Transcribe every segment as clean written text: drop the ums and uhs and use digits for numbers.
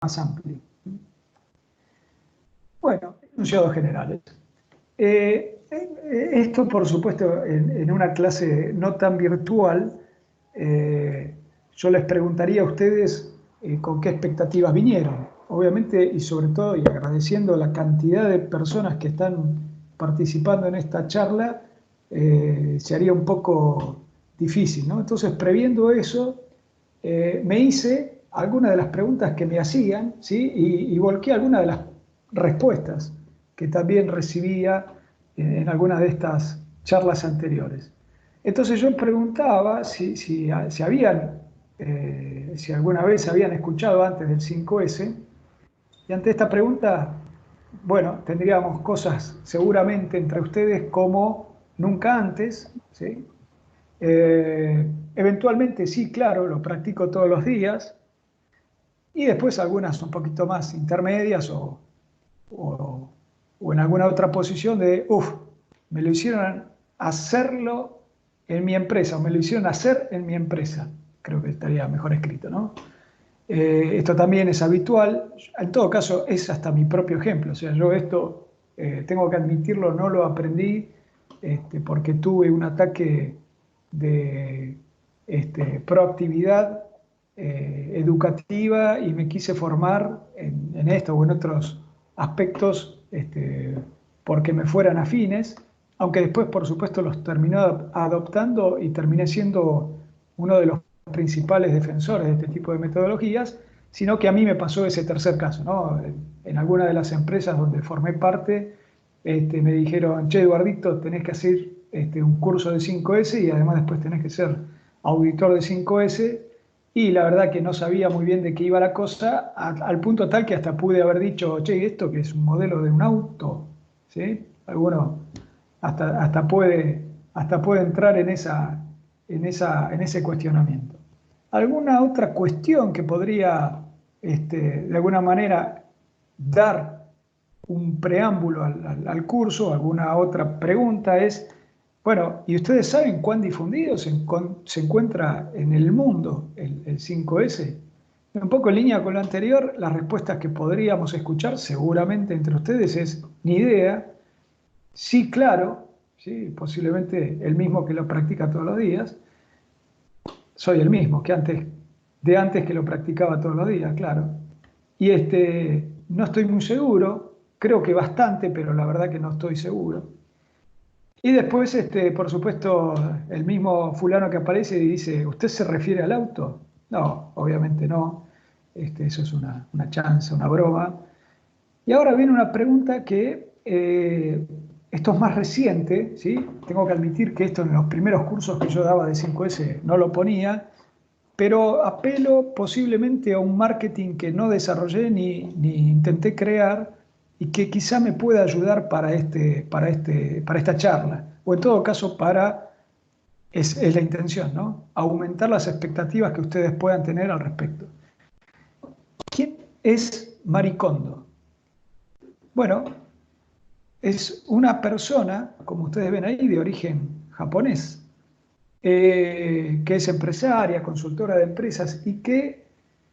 más amplio. Bueno, enunciados generales. Esto, por supuesto, en una clase no tan virtual, yo les preguntaría a ustedes con qué expectativas vinieron. Obviamente, y sobre todo, y agradeciendo la cantidad de personas que están participando en esta charla, se haría un poco difícil, ¿no? Entonces, previendo eso, me hice algunas de las preguntas que me hacían, ¿sí? Y volqué algunas de las respuestas que también recibía en algunas de estas charlas anteriores. Entonces yo preguntaba si alguna vez habían escuchado antes del 5S, y ante esta pregunta, bueno, tendríamos cosas seguramente entre ustedes como nunca antes, ¿sí? Eventualmente sí, claro, lo practico todos los días, y después algunas un poquito más intermedias o, o en alguna otra posición de, uff, me lo hicieron hacerlo en mi empresa, o me lo hicieron hacer en mi empresa. Creo que estaría mejor escrito, ¿no? Esto también es habitual. En todo caso, es hasta mi propio ejemplo. O sea, yo esto, tengo que admitirlo, no lo aprendí porque tuve un ataque de proactividad educativa y me quise formar en esto o en otros aspectos porque me fueran afines, aunque después, por supuesto, los terminé adoptando y terminé siendo uno de los principales defensores de este tipo de metodologías, sino que a mí me pasó ese tercer caso, ¿no? En alguna de las empresas donde formé parte, me dijeron, che, Eduardito, tenés que hacer un curso de 5S y además después tenés que ser auditor de 5S, y la verdad que no sabía muy bien de qué iba la cosa, al punto tal que hasta pude haber dicho, che, esto que es un modelo de un auto, ¿sí? Alguno hasta puede entrar en ese cuestionamiento. ¿Alguna otra cuestión que podría, de alguna manera, dar un preámbulo al curso? ¿Alguna otra pregunta? Es, bueno, ¿y ustedes saben cuán difundido se encuentra en el mundo el 5S? Un poco en línea con lo anterior, las respuestas que podríamos escuchar seguramente entre ustedes es ni idea, sí, claro, ¿sí? Posiblemente el mismo que lo practica todos los días. Soy el mismo de antes que lo practicaba todos los días, claro. Y no estoy muy seguro, creo que bastante, pero la verdad que no estoy seguro. Y después, por supuesto, el mismo fulano que aparece y dice, ¿usted se refiere al auto? No, obviamente no. Eso es una chanza, una broma. Y ahora viene una pregunta que esto es más reciente, ¿sí? Tengo que admitir que esto en los primeros cursos que yo daba de 5S no lo ponía, pero apelo posiblemente a un marketing que no desarrollé ni intenté crear y que quizá me pueda ayudar para esta charla, o en todo caso es la intención, ¿no? Aumentar las expectativas que ustedes puedan tener al respecto. ¿Quién es Maricondo? Bueno, es una persona, como ustedes ven ahí, de origen japonés, que es empresaria, consultora de empresas y que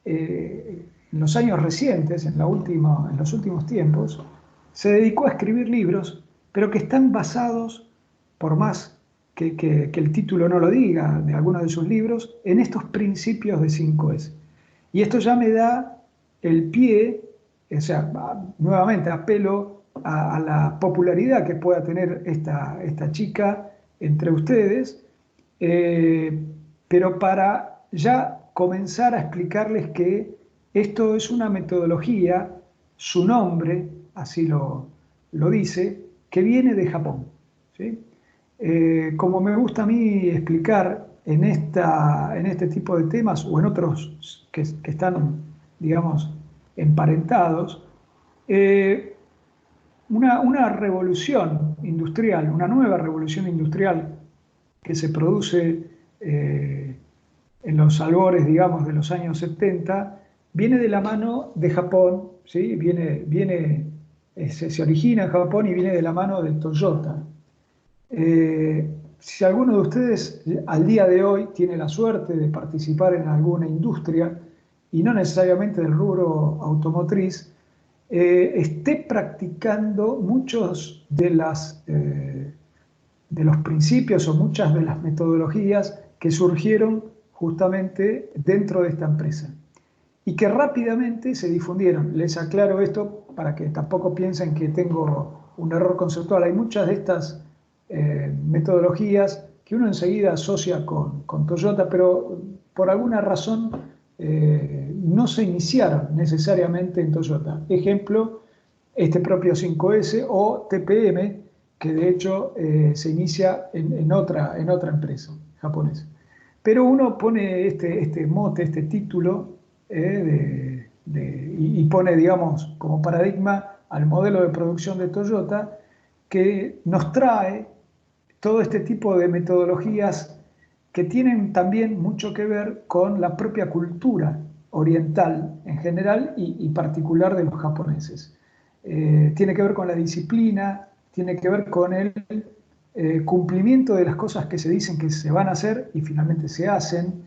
en los años recientes, en los últimos tiempos, se dedicó a escribir libros, pero que están basados, por más que el título no lo diga, de algunos de sus libros, en estos principios de 5S. Y esto ya me da el pie, o sea, nuevamente apelo a la popularidad que pueda tener esta chica entre ustedes, eh, pero para ya comenzar a explicarles que esto es una metodología, su nombre así lo dice, que viene de Japón, ¿sí? Como me gusta a mí explicar en este tipo de temas o en otros que están, digamos, emparentados, eh, una revolución industrial, una nueva revolución industrial que se produce en los albores, digamos, de los años 70, viene de la mano de Japón, ¿sí? Se origina en Japón y viene de la mano de Toyota. Si alguno de ustedes al día de hoy tiene la suerte de participar en alguna industria y no necesariamente del rubro automotriz, esté practicando muchos de los principios o muchas de las metodologías que surgieron justamente dentro de esta empresa y que rápidamente se difundieron. Les aclaro esto para que tampoco piensen que tengo un error conceptual. Hay muchas de estas metodologías que uno enseguida asocia con Toyota, pero por alguna razón no se iniciaron necesariamente en Toyota. Ejemplo, este propio 5S o TPM, que de hecho se inicia en otra empresa japonesa. Pero uno pone este mote, este título, y pone, digamos, como paradigma al modelo de producción de Toyota, que nos trae todo este tipo de metodologías que tienen también mucho que ver con la propia cultura oriental en general y particular de los japoneses. Tiene que ver con la disciplina, tiene que ver con el cumplimiento de las cosas que se dicen que se van a hacer y finalmente se hacen,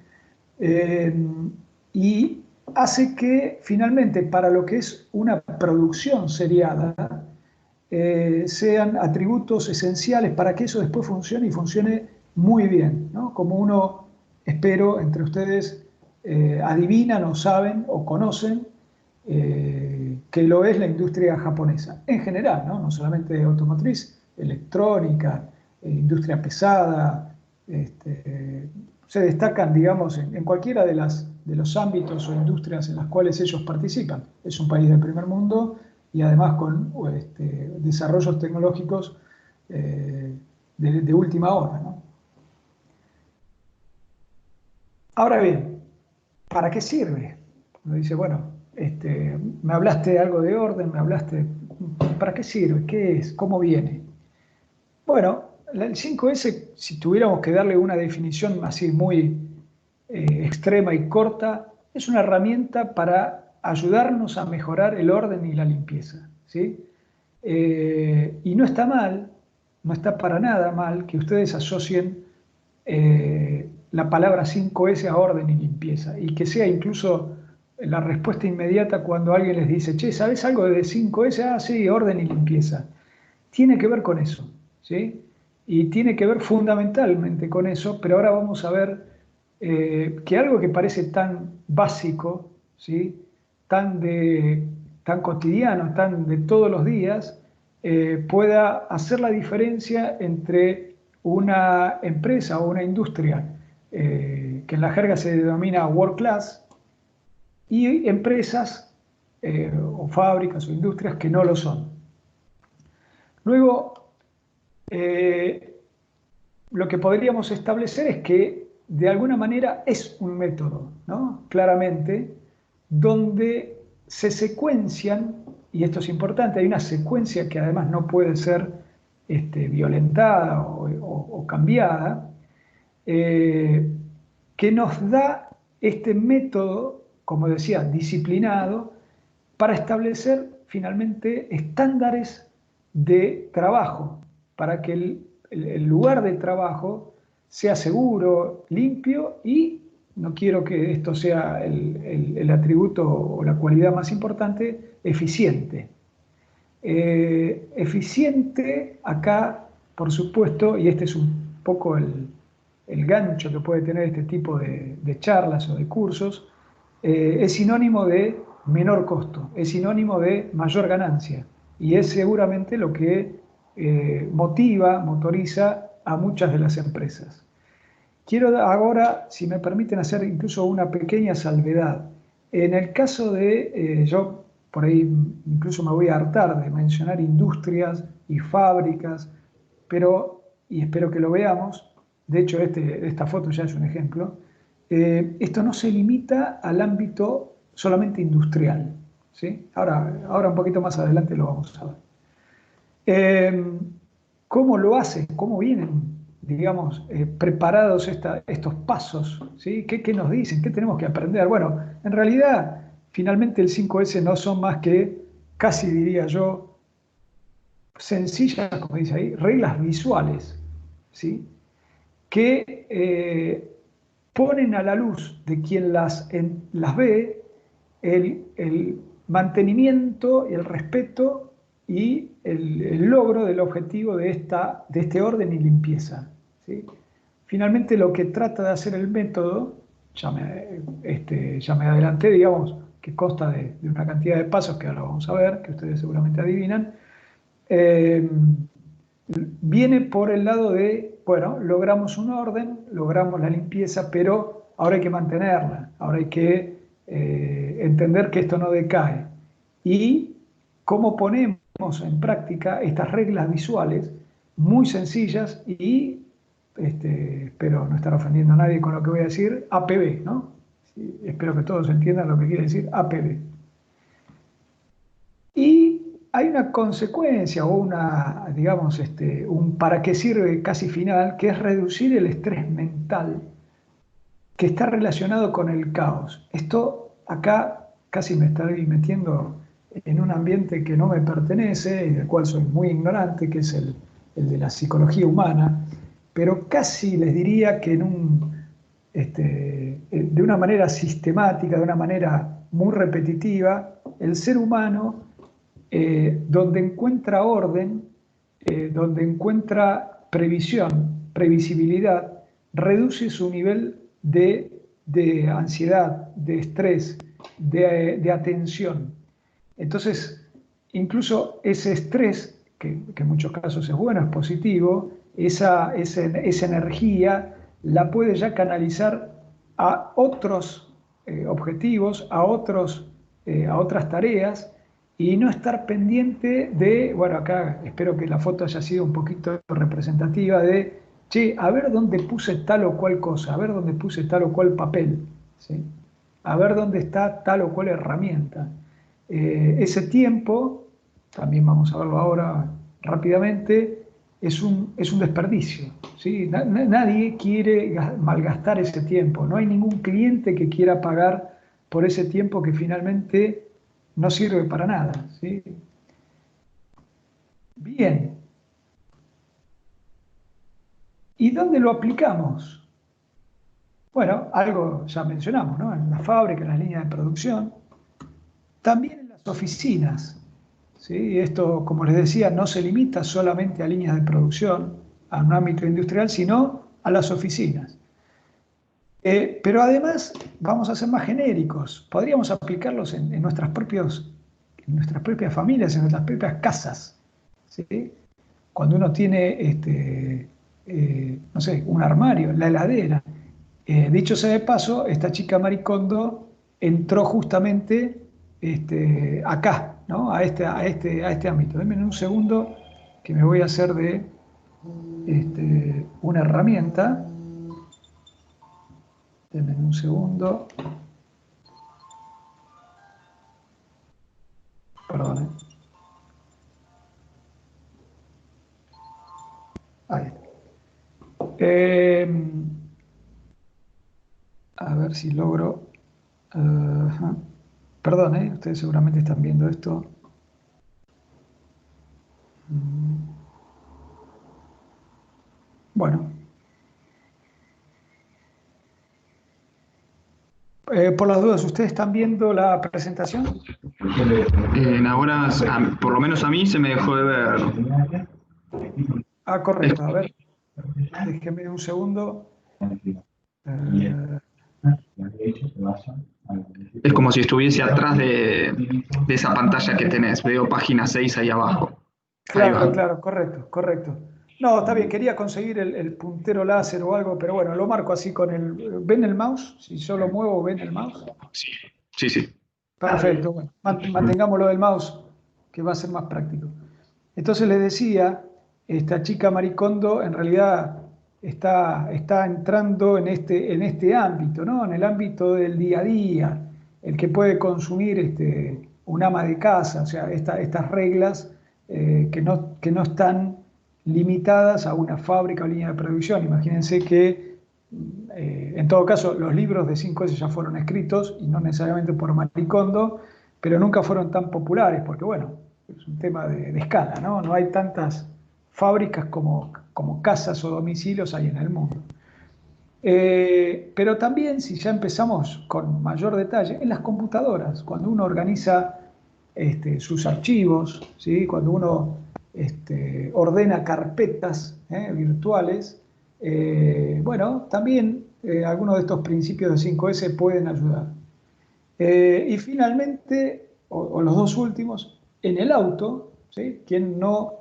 y hace que finalmente para lo que es una producción seriada sean atributos esenciales para que eso después funcione y funcione muy bien, ¿no? Como uno, espero, entre ustedes adivinan o saben o conocen que lo es la industria japonesa en general, ¿no? No solamente automotriz, electrónica, industria pesada, se destacan, digamos, en cualquiera de los ámbitos o industrias en las cuales ellos participan. Es un país del primer mundo y además con desarrollos tecnológicos de última hora, ¿no? Ahora bien, ¿para qué sirve? Uno dice, bueno, me hablaste algo de orden, me hablaste, ¿para qué sirve? ¿Qué es? ¿Cómo viene? Bueno, el 5S, si tuviéramos que darle una definición así muy extrema y corta, es una herramienta para ayudarnos a mejorar el orden y la limpieza, ¿sí? Y no está mal, no está para nada mal que ustedes asocien la palabra 5S a orden y limpieza y que sea incluso la respuesta inmediata cuando alguien les dice, che, ¿sabes algo de 5S? Ah, sí, orden y limpieza. Tiene que ver con eso, ¿sí? Y tiene que ver fundamentalmente con eso, pero ahora vamos a ver que algo que parece tan básico, ¿sí? Tan cotidiano, tan de todos los días, pueda hacer la diferencia entre una empresa o una industria que en la jerga se denomina world class y empresas o fábricas o industrias que no lo son. Luego, eh, lo que podríamos establecer es que de alguna manera es un método, ¿no? Claramente, donde se secuencian, y esto es importante, hay una secuencia que además no puede ser violentada o cambiada, eh, que nos da este método, como decía, disciplinado, para establecer finalmente estándares de trabajo, para que el lugar de trabajo sea seguro, limpio y, no quiero que esto sea el atributo o la cualidad más importante, eficiente. Eficiente acá, por supuesto, y este es un poco el gancho que puede tener este tipo de charlas o de cursos, es sinónimo de menor costo, es sinónimo de mayor ganancia y es seguramente lo que motoriza a muchas de las empresas. Quiero ahora, si me permiten, hacer incluso una pequeña salvedad. En el caso de, yo por ahí incluso me voy a hartar de mencionar industrias y fábricas, pero, y espero que lo veamos, de hecho esta foto ya es un ejemplo, esto no se limita al ámbito solamente industrial, ¿sí? Ahora un poquito más adelante lo vamos a ver. ¿Cómo lo hace? ¿Cómo vienen, digamos, preparados estos pasos? ¿Sí? ¿Qué nos dicen? ¿Qué tenemos que aprender? Bueno, en realidad, finalmente el 5S no son más que, casi diría yo, sencillas, como dice ahí, reglas visuales, ¿sí? Que ponen a la luz de quien las ve el mantenimiento y el respeto y el logro del objetivo de este orden y limpieza, ¿sí? Finalmente, lo que trata de hacer el método, ya me adelanté, digamos, que consta de una cantidad de pasos que ahora vamos a ver, que ustedes seguramente adivinan, eh, viene por el lado de, bueno, logramos un orden, logramos la limpieza, pero ahora hay que mantenerla, ahora hay que entender que esto no decae. Y cómo ponemos en práctica estas reglas visuales muy sencillas y, espero no estar ofendiendo a nadie con lo que voy a decir, APB, ¿no? Sí, espero que todos entiendan lo que quiere decir APB. Y hay una consecuencia o una, digamos, un para qué sirve casi final, que es reducir el estrés mental que está relacionado con el caos. Esto acá casi me estoy metiendo en un ambiente que no me pertenece y del cual soy muy ignorante, que es el de la psicología humana, pero casi les diría que de una manera sistemática, de una manera muy repetitiva, el ser humano, donde encuentra orden, donde encuentra previsión, previsibilidad, reduce su nivel de ansiedad, de estrés, de atención. Entonces, incluso ese estrés, que en muchos casos es bueno, es positivo, esa energía la puede ya canalizar a otros objetivos, a otras tareas, y no estar pendiente de, bueno, acá espero que la foto haya sido un poquito representativa de, che, a ver dónde puse tal o cual cosa, a ver dónde puse tal o cual papel, ¿sí? A ver dónde está tal o cual herramienta. Ese tiempo, también vamos a verlo ahora rápidamente, es un desperdicio, ¿sí? Nadie quiere malgastar ese tiempo, no hay ningún cliente que quiera pagar por ese tiempo que finalmente no sirve para nada, ¿sí? Bien, ¿y dónde lo aplicamos? Bueno, algo ya mencionamos, ¿no? En la fábrica, en las líneas de producción, también en las oficinas, ¿sí? Esto, como les decía, no se limita solamente a líneas de producción, a un ámbito industrial, sino a las oficinas. Pero además vamos a ser más genéricos, podríamos aplicarlos en en nuestras propias familias, en nuestras propias casas, ¿sí? Cuando uno tiene, no sé, un armario, la heladera. Dicho sea de paso, esta chica Maricondo entró justamente acá, ¿no? A este ámbito. Denme un segundo que me voy a hacer de una herramienta. Denme un segundo. Perdón. Ahí está. Eh, a ver si logro. Ajá. Perdón, ustedes seguramente están viendo esto. Bueno, por las dudas, ¿ustedes están viendo la presentación? Ahora, por lo menos a mí se me dejó de ver. Ah, Es, correcto. A ver, déjenme un segundo. Eh, es como si estuviese atrás de esa pantalla que tenés. Veo página 6 ahí abajo. Ahí claro, va. claro, correcto, correcto. No, está bien, quería conseguir el puntero láser o algo, pero bueno, lo marco así con el... ¿Ven el mouse? Si yo lo muevo, ¿ven el mouse? Sí, sí, sí. Perfecto, bueno, mantengámoslo del mouse, que va a ser más práctico. Entonces les decía, esta chica Maricondo en realidad está entrando en este ámbito, ¿no? En el ámbito del día a día, el que puede consumir un ama de casa, o sea, estas reglas que no están limitadas a una fábrica o línea de producción. Imagínense que, en todo caso, los libros de 5S ya fueron escritos, y no necesariamente por Maricondo, pero nunca fueron tan populares, porque bueno, es un tema de escala, ¿no? No hay tantas fábricas como casas o domicilios hay en el mundo. Pero también, si ya empezamos con mayor detalle, en las computadoras, cuando uno organiza sus archivos, ¿sí? Cuando uno ordena carpetas virtuales, bueno, también algunos de estos principios de 5S pueden ayudar. Y finalmente, o los dos últimos, en el auto, ¿sí? ¿Quién no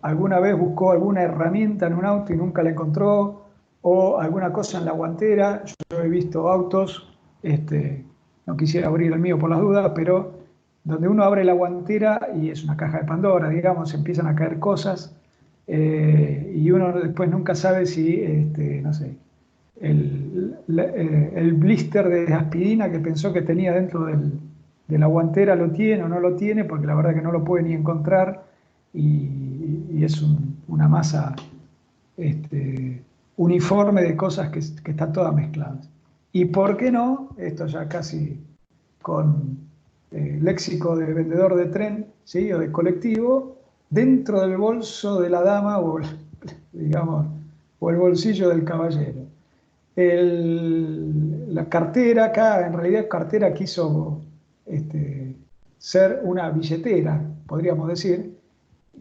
alguna vez buscó alguna herramienta en un auto y nunca la encontró? O alguna cosa en la guantera. Yo he visto autos, no quisiera abrir el mío por las dudas, pero donde uno abre la guantera y es una caja de Pandora, digamos, empiezan a caer cosas y uno después nunca sabe si, no sé, el blister de aspirina que pensó que tenía dentro de la guantera lo tiene o no lo tiene, porque la verdad que no lo puede ni encontrar y es una masa uniforme de cosas que están todas mezcladas. Y por qué no, esto ya casi con léxico de vendedor de tren, ¿sí? O de colectivo, dentro del bolso de la dama o, digamos, o el bolsillo del caballero. La cartera acá, en realidad cartera quiso ser una billetera, podríamos decir.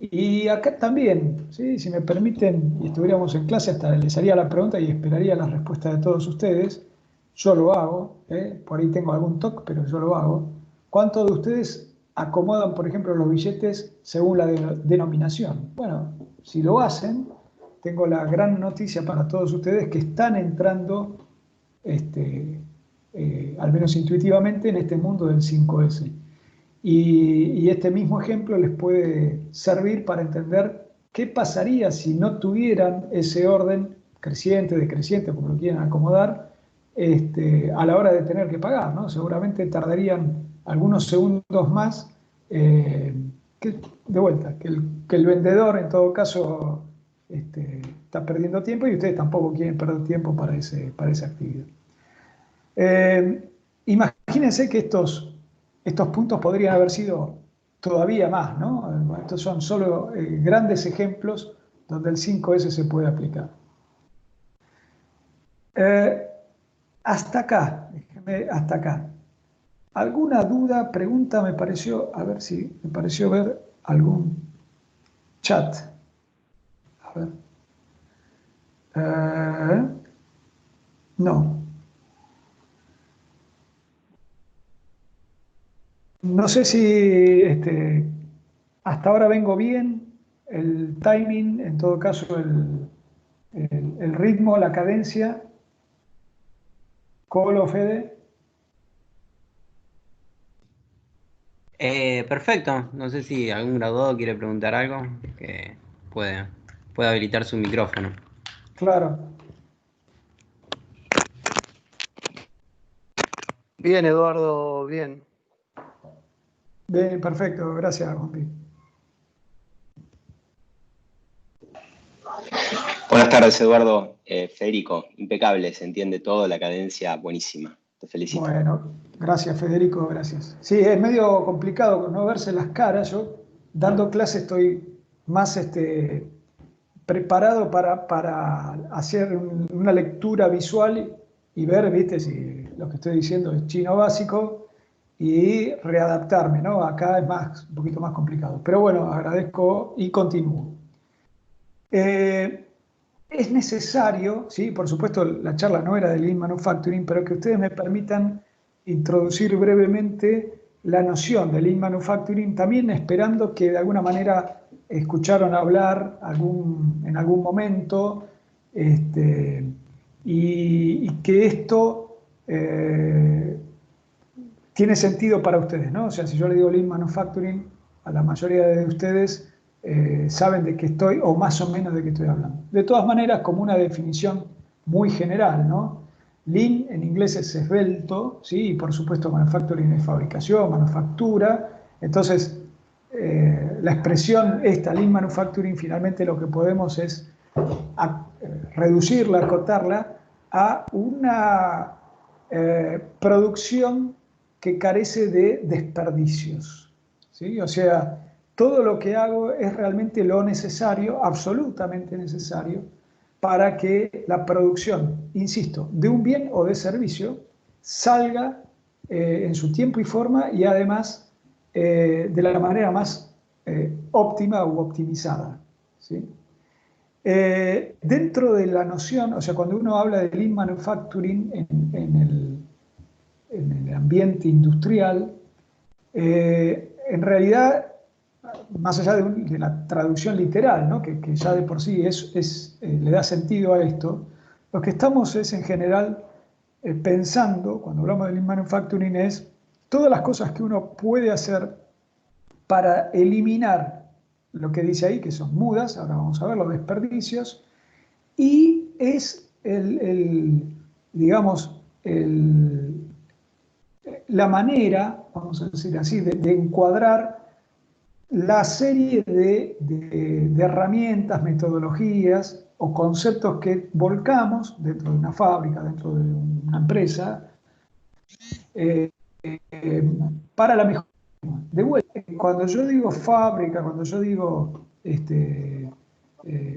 Y acá también, ¿sí? Si me permiten, y estuviéramos en clase, hasta les haría la pregunta y esperaría la respuesta de todos ustedes. Yo lo hago, por ahí tengo algún toque, pero yo lo hago. ¿Cuántos de ustedes acomodan, por ejemplo, los billetes según la denominación? Bueno, si lo hacen, tengo la gran noticia para todos ustedes que están entrando, al menos intuitivamente, en este mundo del 5S. Y este mismo ejemplo les puede servir para entender qué pasaría si no tuvieran ese orden creciente, decreciente, como lo quieran acomodar, a la hora de tener que pagar, ¿no? Seguramente tardarían algunos segundos más, de vuelta, que el vendedor en todo caso está perdiendo tiempo y ustedes tampoco quieren perder tiempo para esa actividad. Imagínense que estos puntos podrían haber sido todavía más, ¿no? Estos son solo grandes ejemplos donde el 5S se puede aplicar. Eh, hasta acá, déjeme, hasta acá. ¿Alguna duda, pregunta? Me pareció, a ver si me pareció ver algún chat. A ver. No. No sé si hasta ahora vengo bien, el timing, en todo caso el ritmo, la cadencia. Colo, Fede. Perfecto. No sé si algún graduado quiere preguntar algo, que puede, puede habilitar su micrófono. Claro. Bien, Eduardo, bien. Bien, perfecto, gracias, Juanpi. Buenas tardes, Eduardo. Federico, impecable, se entiende todo, la cadencia buenísima. Te felicito. Bueno, gracias, Federico, gracias. Sí, es medio complicado no verse las caras. Yo, dando clase, estoy más preparado para hacer una lectura visual y ver, viste, si lo que estoy diciendo es chino básico y readaptarme, ¿no? Acá es un poquito más complicado. Pero bueno, agradezco y continúo. Es necesario, ¿sí? Por supuesto, la charla no era de Lean Manufacturing, pero que ustedes me permitan introducir brevemente la noción de Lean Manufacturing, también esperando que de alguna manera escucharon hablar en algún momento y que esto tiene sentido para ustedes, ¿no? O sea, si yo le digo Lean Manufacturing, a la mayoría de ustedes saben de qué estoy o más o menos de qué estoy hablando. De todas maneras, como una definición muy general, ¿no? Lean en inglés es esbelto, ¿sí? Y por supuesto manufacturing es fabricación, manufactura. Entonces, la expresión esta, Lean Manufacturing, finalmente lo que podemos es reducirla, acotarla a una producción que carece de desperdicios, ¿sí? O sea, todo lo que hago es realmente lo necesario, absolutamente necesario, para que la producción, insisto, de un bien o de servicio salga en su tiempo y forma y además de la manera más óptima u optimizada, ¿sí? Dentro de la noción, o sea, cuando uno habla de Lean Manufacturing en el ambiente industrial, en realidad, más allá de la traducción literal, ¿no? que ya de por sí le da sentido a esto, lo que estamos es en general pensando, cuando hablamos de Lean Manufacturing, es todas las cosas que uno puede hacer para eliminar lo que dice ahí, que son mudas, ahora vamos a ver los desperdicios, y es digamos, la manera, vamos a decir así, de encuadrar la serie de herramientas, metodologías o conceptos que volcamos dentro de una fábrica, dentro de una empresa, para la mejora. De vuelta, cuando yo digo fábrica, cuando yo digo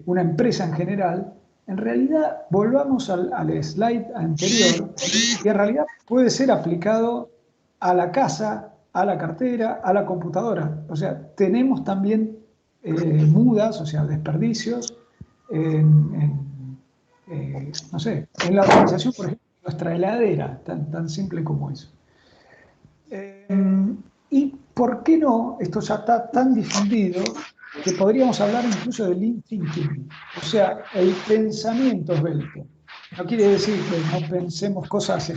una empresa en general, en realidad volvamos al slide anterior, que en realidad puede ser aplicado a la casa, a la cartera, a la computadora. O sea, tenemos también mudas, o sea, desperdicios, no sé, en la organización, por ejemplo, nuestra heladera, tan simple como eso. ¿Y por qué no? Esto ya está tan difundido que podríamos hablar incluso de Lean Thinking, o sea, el pensamiento esbelto. No quiere decir que no pensemos cosas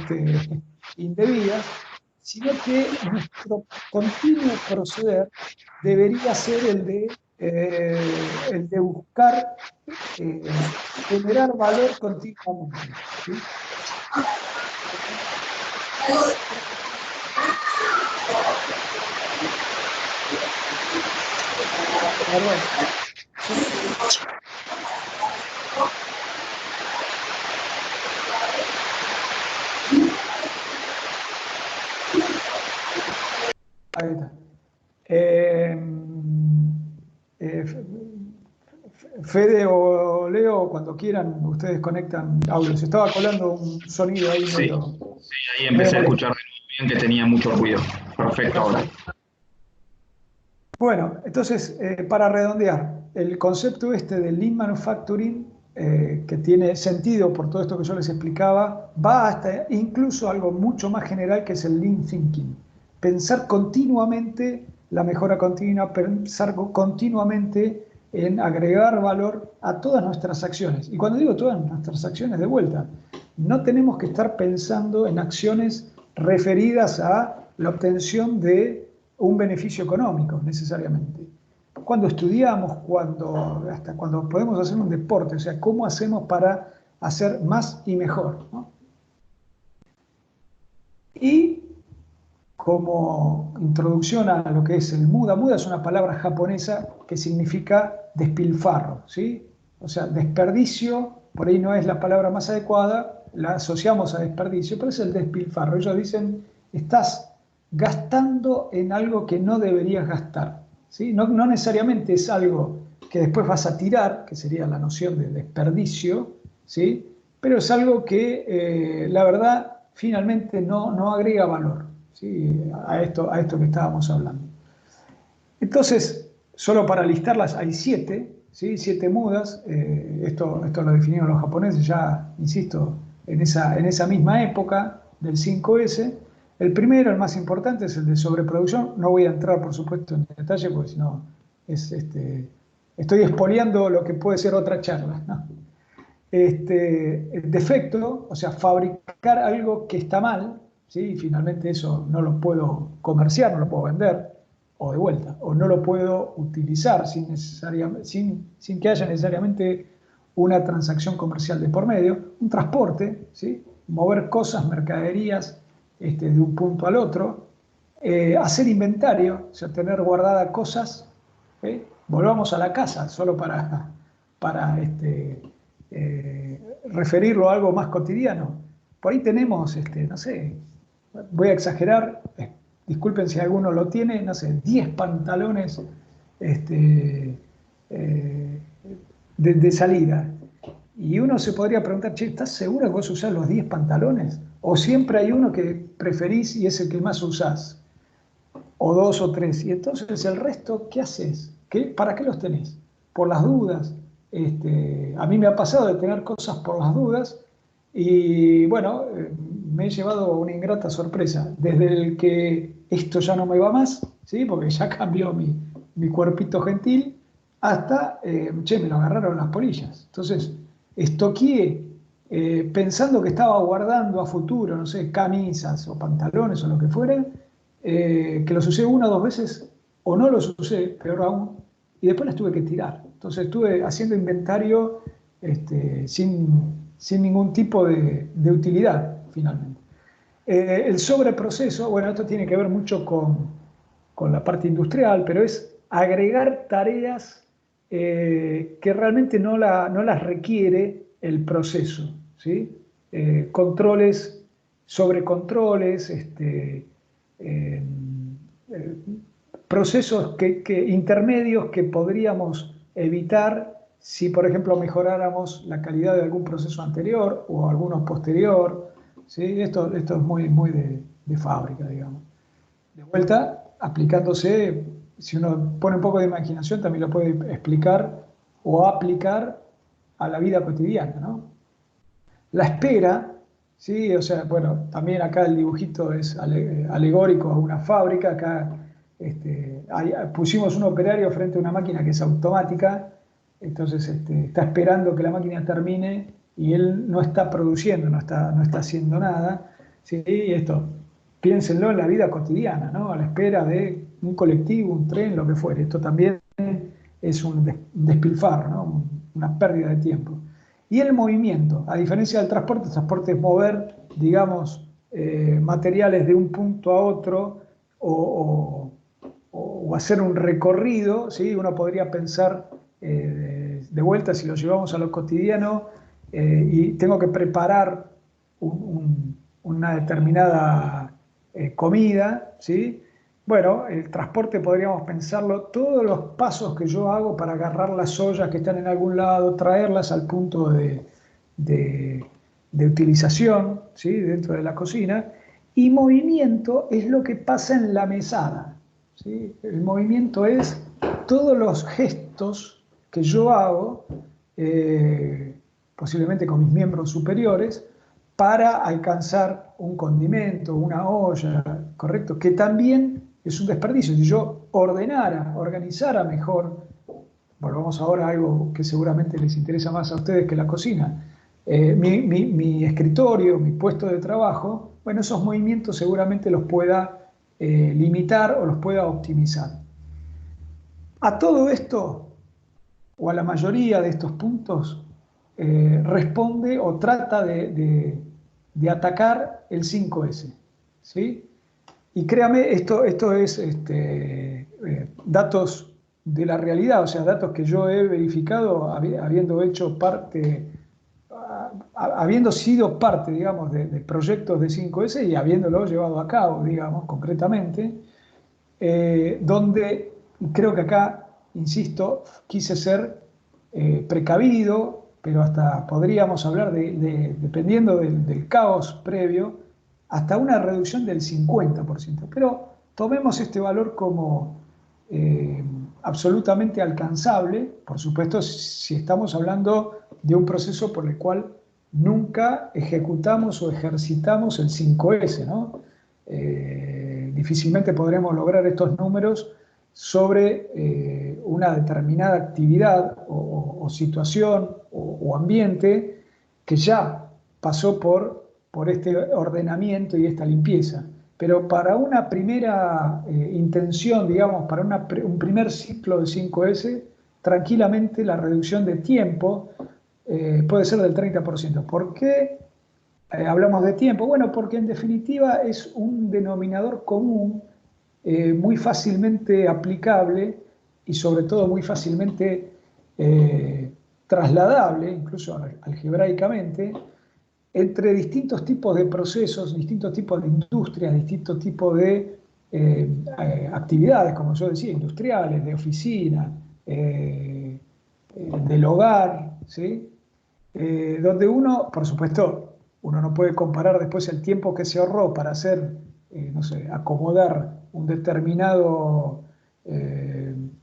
indebidas, sino que nuestro continuo proceder debería ser el de buscar generar valor continuamente, ¿sí? Perdón. Ahí está. Fede o Leo, cuando quieran, ustedes conectan audio. Se estaba colando un sonido ahí Sí, medio. sí, ahí empecé a escuchar de nuevo bien que tenía mucho ruido. Perfecto ahora. Bueno, entonces, para redondear, el concepto de Lean Manufacturing, que tiene sentido por todo esto que yo les explicaba, va hasta incluso algo mucho más general que es el Lean Thinking. Pensar continuamente la mejora continua, pensar continuamente en agregar valor a todas nuestras acciones. Y cuando digo todas nuestras acciones, de vuelta, no tenemos que estar pensando en acciones referidas a la obtención de un beneficio económico necesariamente. Cuando estudiamos, hasta cuando podemos hacer un deporte, o sea, cómo hacemos para hacer más y mejor, ¿no? Y como introducción a lo que es el muda, muda es una palabra japonesa que significa despilfarro, ¿sí? O sea, desperdicio, por ahí no es la palabra más adecuada, la asociamos a desperdicio, pero es el despilfarro. Ellos dicen, estás gastando en algo que no deberías gastar, ¿sí? No necesariamente es algo que después vas a tirar, que sería la noción de desperdicio, ¿sí? Pero es algo que la verdad finalmente no agrega valor, ¿sí? a esto que estábamos hablando. Entonces, solo para listarlas hay 7, ¿sí? 7 mudas. Esto lo definieron los japoneses ya, insisto, en esa misma época del 5S. El primero, el más importante, es el de sobreproducción. No voy a entrar, por supuesto, en detalle, porque si no, estoy expoliando lo que puede ser otra charla, ¿no? Defecto, o sea, fabricar algo que está mal, ¿sí? Finalmente eso no lo puedo comerciar, no lo puedo vender, o de vuelta, o no lo puedo utilizar sin que haya necesariamente una transacción comercial de por medio, un transporte, ¿sí? Mover cosas, mercaderías de un punto al otro, hacer inventario, o sea, tener guardadas cosas, volvamos a la casa, solo para referirlo a algo más cotidiano. Por ahí tenemos, no sé, voy a exagerar, disculpen si alguno lo tiene, no sé, 10 pantalones de salida. Y uno se podría preguntar, che, ¿estás seguro que vos usás los 10 pantalones? ¿O siempre hay uno que preferís y es el que más usás? O 2 o 3. Y entonces el resto, ¿qué haces? ¿Para qué los tenés? Por las dudas. A mí me ha pasado de tener cosas por las dudas y bueno, me he llevado una ingrata sorpresa. Desde el que esto ya no me va más, ¿sí? Porque ya cambió mi cuerpito gentil, hasta, che, me lo agarraron las polillas. Entonces, estoqueé pensando que estaba guardando a futuro, no sé, camisas o pantalones o lo que fuera, que los usé una o dos veces o no los usé, peor aún, y después las tuve que tirar. Entonces estuve haciendo inventario sin ningún tipo de utilidad, finalmente. El sobreproceso, bueno, esto tiene que ver mucho con la parte industrial, pero es agregar tareas que realmente no las requiere el proceso, ¿sí? Controles sobre controles, eh, eh, procesos intermedios que podríamos evitar si, por ejemplo, mejoráramos la calidad de algún proceso anterior o alguno posterior, ¿sí? Esto es muy de fábrica, digamos. De vuelta, aplicándose, si uno pone un poco de imaginación, también lo puede explicar o aplicar a la vida cotidiana, ¿no? La espera, ¿sí? O sea, bueno, también acá el dibujito es alegórico a una fábrica. Acá pusimos un operario frente a una máquina que es automática, entonces está esperando que la máquina termine y él no está produciendo, no está haciendo nada, ¿sí? Y esto, piénsenlo en la vida cotidiana, ¿no? A la espera de un colectivo, un tren, lo que fuere. Esto también es un despilfarro, ¿no? Una pérdida de tiempo. Y el movimiento, a diferencia del transporte, el transporte es mover, digamos, materiales de un punto a otro o hacer un recorrido, ¿sí? Uno podría pensar de vuelta, si lo llevamos a lo cotidiano, y tengo que preparar una determinada comida, ¿sí? Bueno, el transporte podríamos pensarlo, todos los pasos que yo hago para agarrar las ollas que están en algún lado, traerlas al punto de utilización, ¿sí? Dentro de la cocina, y movimiento es lo que pasa en la mesada, ¿sí? El movimiento es todos los gestos que yo hago, posiblemente con mis miembros superiores, para alcanzar un condimento, una olla, ¿correcto? Que también es un desperdicio. Si yo organizara mejor, volvamos ahora a algo que seguramente les interesa más a ustedes que la cocina, mi escritorio, mi puesto de trabajo, bueno, esos movimientos seguramente los pueda limitar o los pueda optimizar. A todo esto, o a la mayoría de estos puntos, responde o trata de atacar el 5S, ¿sí? Y créame, esto es datos de la realidad, o sea, datos que yo he verificado habiendo hecho parte, habiendo sido parte, digamos, de proyectos de 5S y habiéndolo llevado a cabo, digamos, concretamente, donde creo que acá, insisto, quise ser precavido, pero hasta podríamos hablar dependiendo del caos previo, hasta una reducción del 50%. Pero tomemos este valor como absolutamente alcanzable, por supuesto, si estamos hablando de un proceso por el cual nunca ejecutamos o ejercitamos el 5S, ¿no? Difícilmente podremos lograr estos números sobre una determinada actividad o situación o ambiente que ya pasó por este ordenamiento y esta limpieza. Pero para una primera intención, digamos, para un primer ciclo de 5S, tranquilamente la reducción de tiempo puede ser del 30%. ¿Por qué hablamos de tiempo? Bueno, porque en definitiva es un denominador común muy fácilmente aplicable y sobre todo muy fácilmente trasladable, incluso algebraicamente, entre distintos tipos de procesos, distintos tipos de industrias, distintos tipos de actividades, como yo decía, industriales, de oficina, del hogar, ¿sí? donde uno, por supuesto, uno no puede comparar después el tiempo que se ahorró para hacer, no sé, acomodar un determinado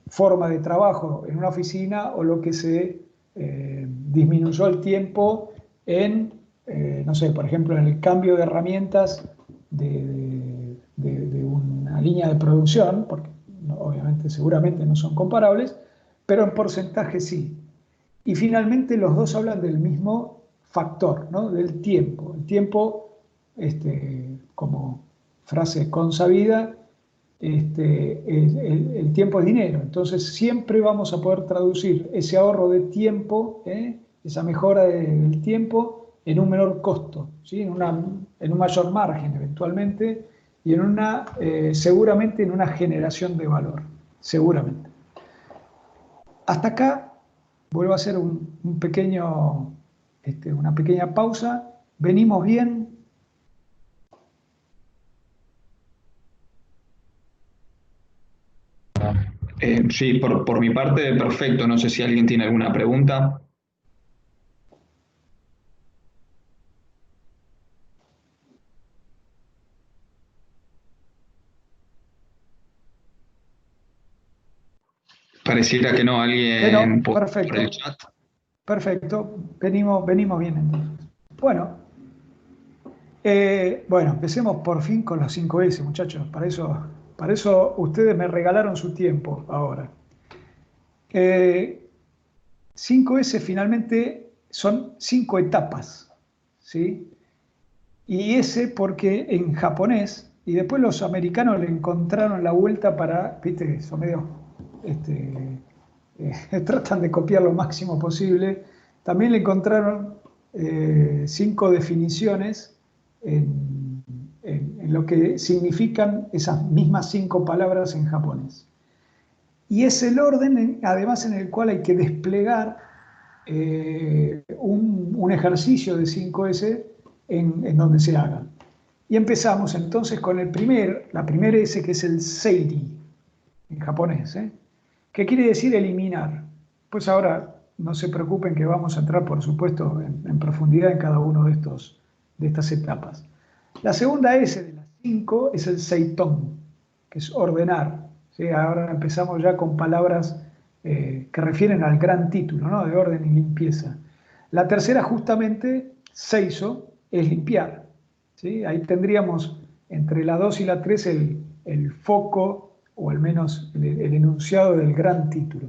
forma de trabajo en una oficina o lo que se disminuyó el tiempo en, no sé, por ejemplo, en el cambio de herramientas de una línea de producción, porque obviamente seguramente no son comparables, pero en porcentaje sí. Y finalmente los dos hablan del mismo factor, ¿no? Del tiempo. El tiempo, como frase consabida, el tiempo es dinero. Entonces siempre vamos a poder traducir ese ahorro de tiempo, esa mejora del tiempo, en un menor costo, ¿sí? En un mayor margen eventualmente y seguramente en una generación de valor, seguramente. Hasta acá vuelvo a hacer un pequeño, una pequeña pausa. ¿Venimos bien? Sí, por mi parte, perfecto. No sé si alguien tiene alguna pregunta. Pareciera que no, Que alguien no, por el perfecto, chat. perfecto. Venimos bien entonces. Bueno, bueno, empecemos por fin con los 5S, muchachos. Para eso ustedes me regalaron su tiempo ahora. 5S finalmente son 5 etapas, ¿sí? Y ese porque en japonés, y después los americanos le encontraron la vuelta para, viste, son medio, tratan de copiar lo máximo posible, también le encontraron 5 definiciones en lo que significan esas mismas 5 palabras en japonés. Y es el orden, además, en el cual hay que desplegar un ejercicio de 5S en donde se haga. Y empezamos entonces con la primera S, que es el seiri, en japonés, que quiere decir eliminar. Pues ahora no se preocupen que vamos a entrar, por supuesto, en profundidad en cada uno de estas etapas. La segunda S de las 5 es el seitón, que es ordenar. ¿Sí? Ahora empezamos ya con palabras que refieren al gran título, ¿no? De orden y limpieza. La tercera, justamente, seiso, es limpiar. ¿Sí? Ahí tendríamos entre la 2 y la 3 el foco, o al menos el enunciado del gran título.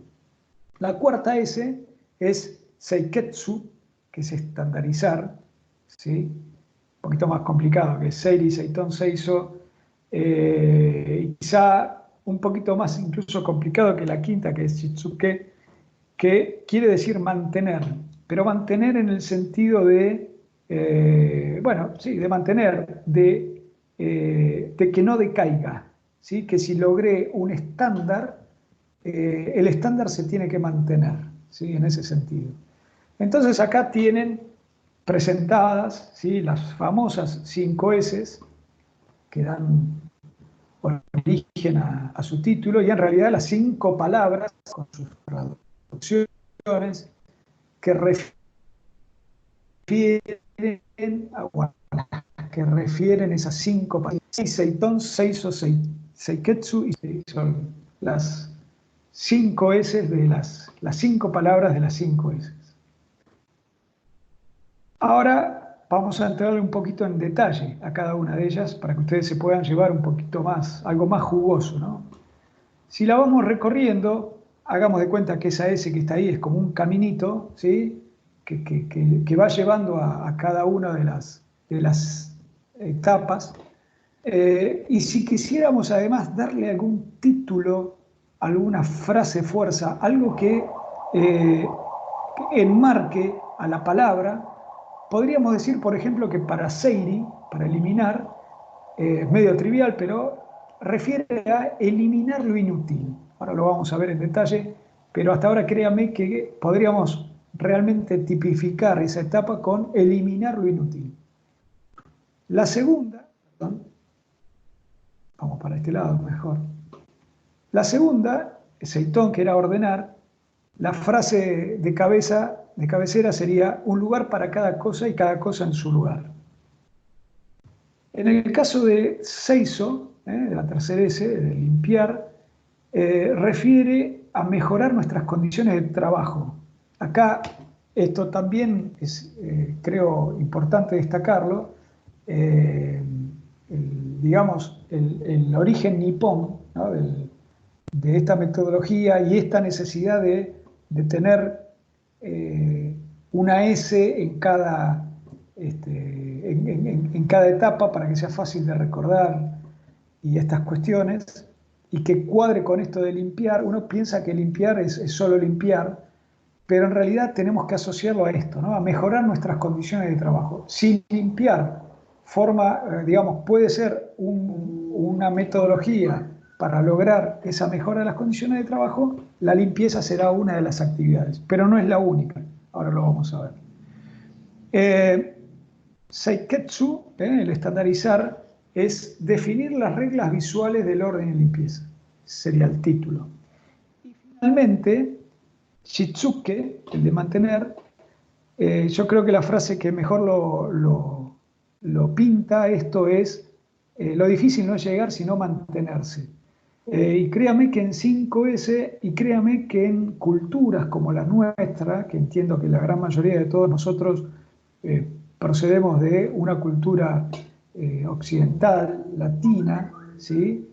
La cuarta S es seiketsu, que es estandarizar, ¿sí? Un poquito más complicado que seiri, seitón, seiso, quizá un poquito más incluso complicado que la quinta, que es shitsuke, que quiere decir mantener, pero mantener en el sentido de, bueno, sí, de mantener, de que no decaiga, ¿sí? Que si logré un estándar, el estándar se tiene que mantener, ¿sí? En ese sentido. Entonces acá tienen presentadas, ¿sí? Las famosas 5 S que dan origen a su título y en realidad las 5 palabras con sus traducciones que refieren que refieren esas 5 palabras. Seitón, Seiso, Seiketsu y son las 5 S de las 5 palabras de las 5 S. Ahora vamos a entrar un poquito en detalle a cada una de ellas para que ustedes se puedan llevar un poquito más, algo más jugoso, ¿no? Si la vamos recorriendo, hagamos de cuenta que esa S que está ahí es como un caminito, ¿sí? Que va llevando a cada una de las etapas. Y si quisiéramos además darle algún título, alguna frase fuerza, algo que enmarque a la palabra, podríamos decir, por ejemplo, que para seiri, para eliminar, es medio trivial, pero refiere a eliminar lo inútil. Ahora lo vamos a ver en detalle, pero hasta ahora créanme que podríamos realmente tipificar esa etapa con eliminar lo inútil. La segunda, perdón, vamos para este lado mejor. La segunda, seitón, que era ordenar, la frase de cabeza de cabecera sería un lugar para cada cosa y cada cosa en su lugar. En el caso de Seiso, de la tercera S, de limpiar, refiere a mejorar nuestras condiciones de trabajo. Acá esto también es, creo, importante destacarlo. Digamos, el origen nipón, ¿no?, de esta metodología y esta necesidad de tener una S en cada, en cada etapa para que sea fácil de recordar y estas cuestiones, y que cuadre con esto de limpiar. Uno piensa que limpiar es solo limpiar, pero en realidad tenemos que asociarlo a esto, ¿no?, a mejorar nuestras condiciones de trabajo. Si limpiar digamos, puede ser una metodología para lograr esa mejora de las condiciones de trabajo, la limpieza será una de las actividades, pero no es la única. Ahora lo vamos a ver. Seiketsu, el estandarizar, es definir las reglas visuales del orden y limpieza. Sería el título. Y finalmente, Shitsuke, el de mantener, yo creo que la frase que mejor lo pinta esto es: lo difícil no es llegar, sino mantenerse. Y créame que en 5S, y créame que en culturas como la nuestra, que entiendo que la gran mayoría de todos nosotros procedemos de una cultura occidental, latina, ¿sí?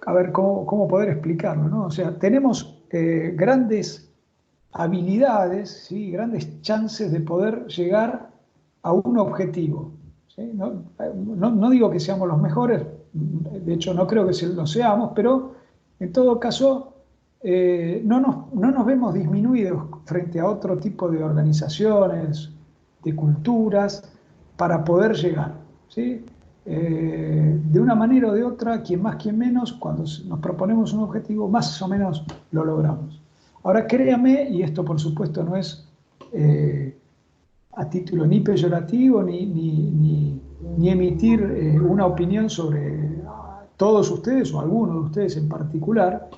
A ver cómo poder explicarlo, ¿no? O sea, tenemos grandes habilidades, ¿sí?, grandes chances de poder llegar a un objetivo, ¿sí? No digo que seamos los mejores, de hecho no creo que lo seamos, pero en todo caso no nos vemos disminuidos frente a otro tipo de organizaciones, de culturas, para poder llegar, ¿sí? De una manera o de otra, quien más, quien menos, cuando nos proponemos un objetivo, más o menos lo logramos. Ahora créame, y esto por supuesto no es a título ni peyorativo ni emitir una opinión sobre todos ustedes o algunos de ustedes en particular,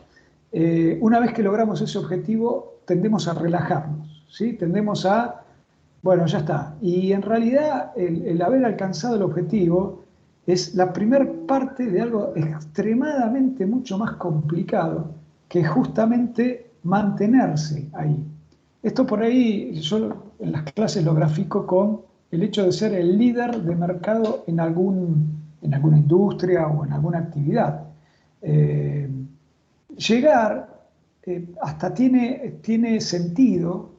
una vez que logramos ese objetivo tendemos a relajarnos, ¿sí? Tendemos a, bueno, ya está. Y en realidad el haber alcanzado el objetivo es la primer parte de algo extremadamente mucho más complicado, que es justamente mantenerse ahí. Esto por ahí yo en las clases lo grafico con el hecho de ser el líder de mercado en alguna industria o en alguna actividad. Llegar hasta tiene sentido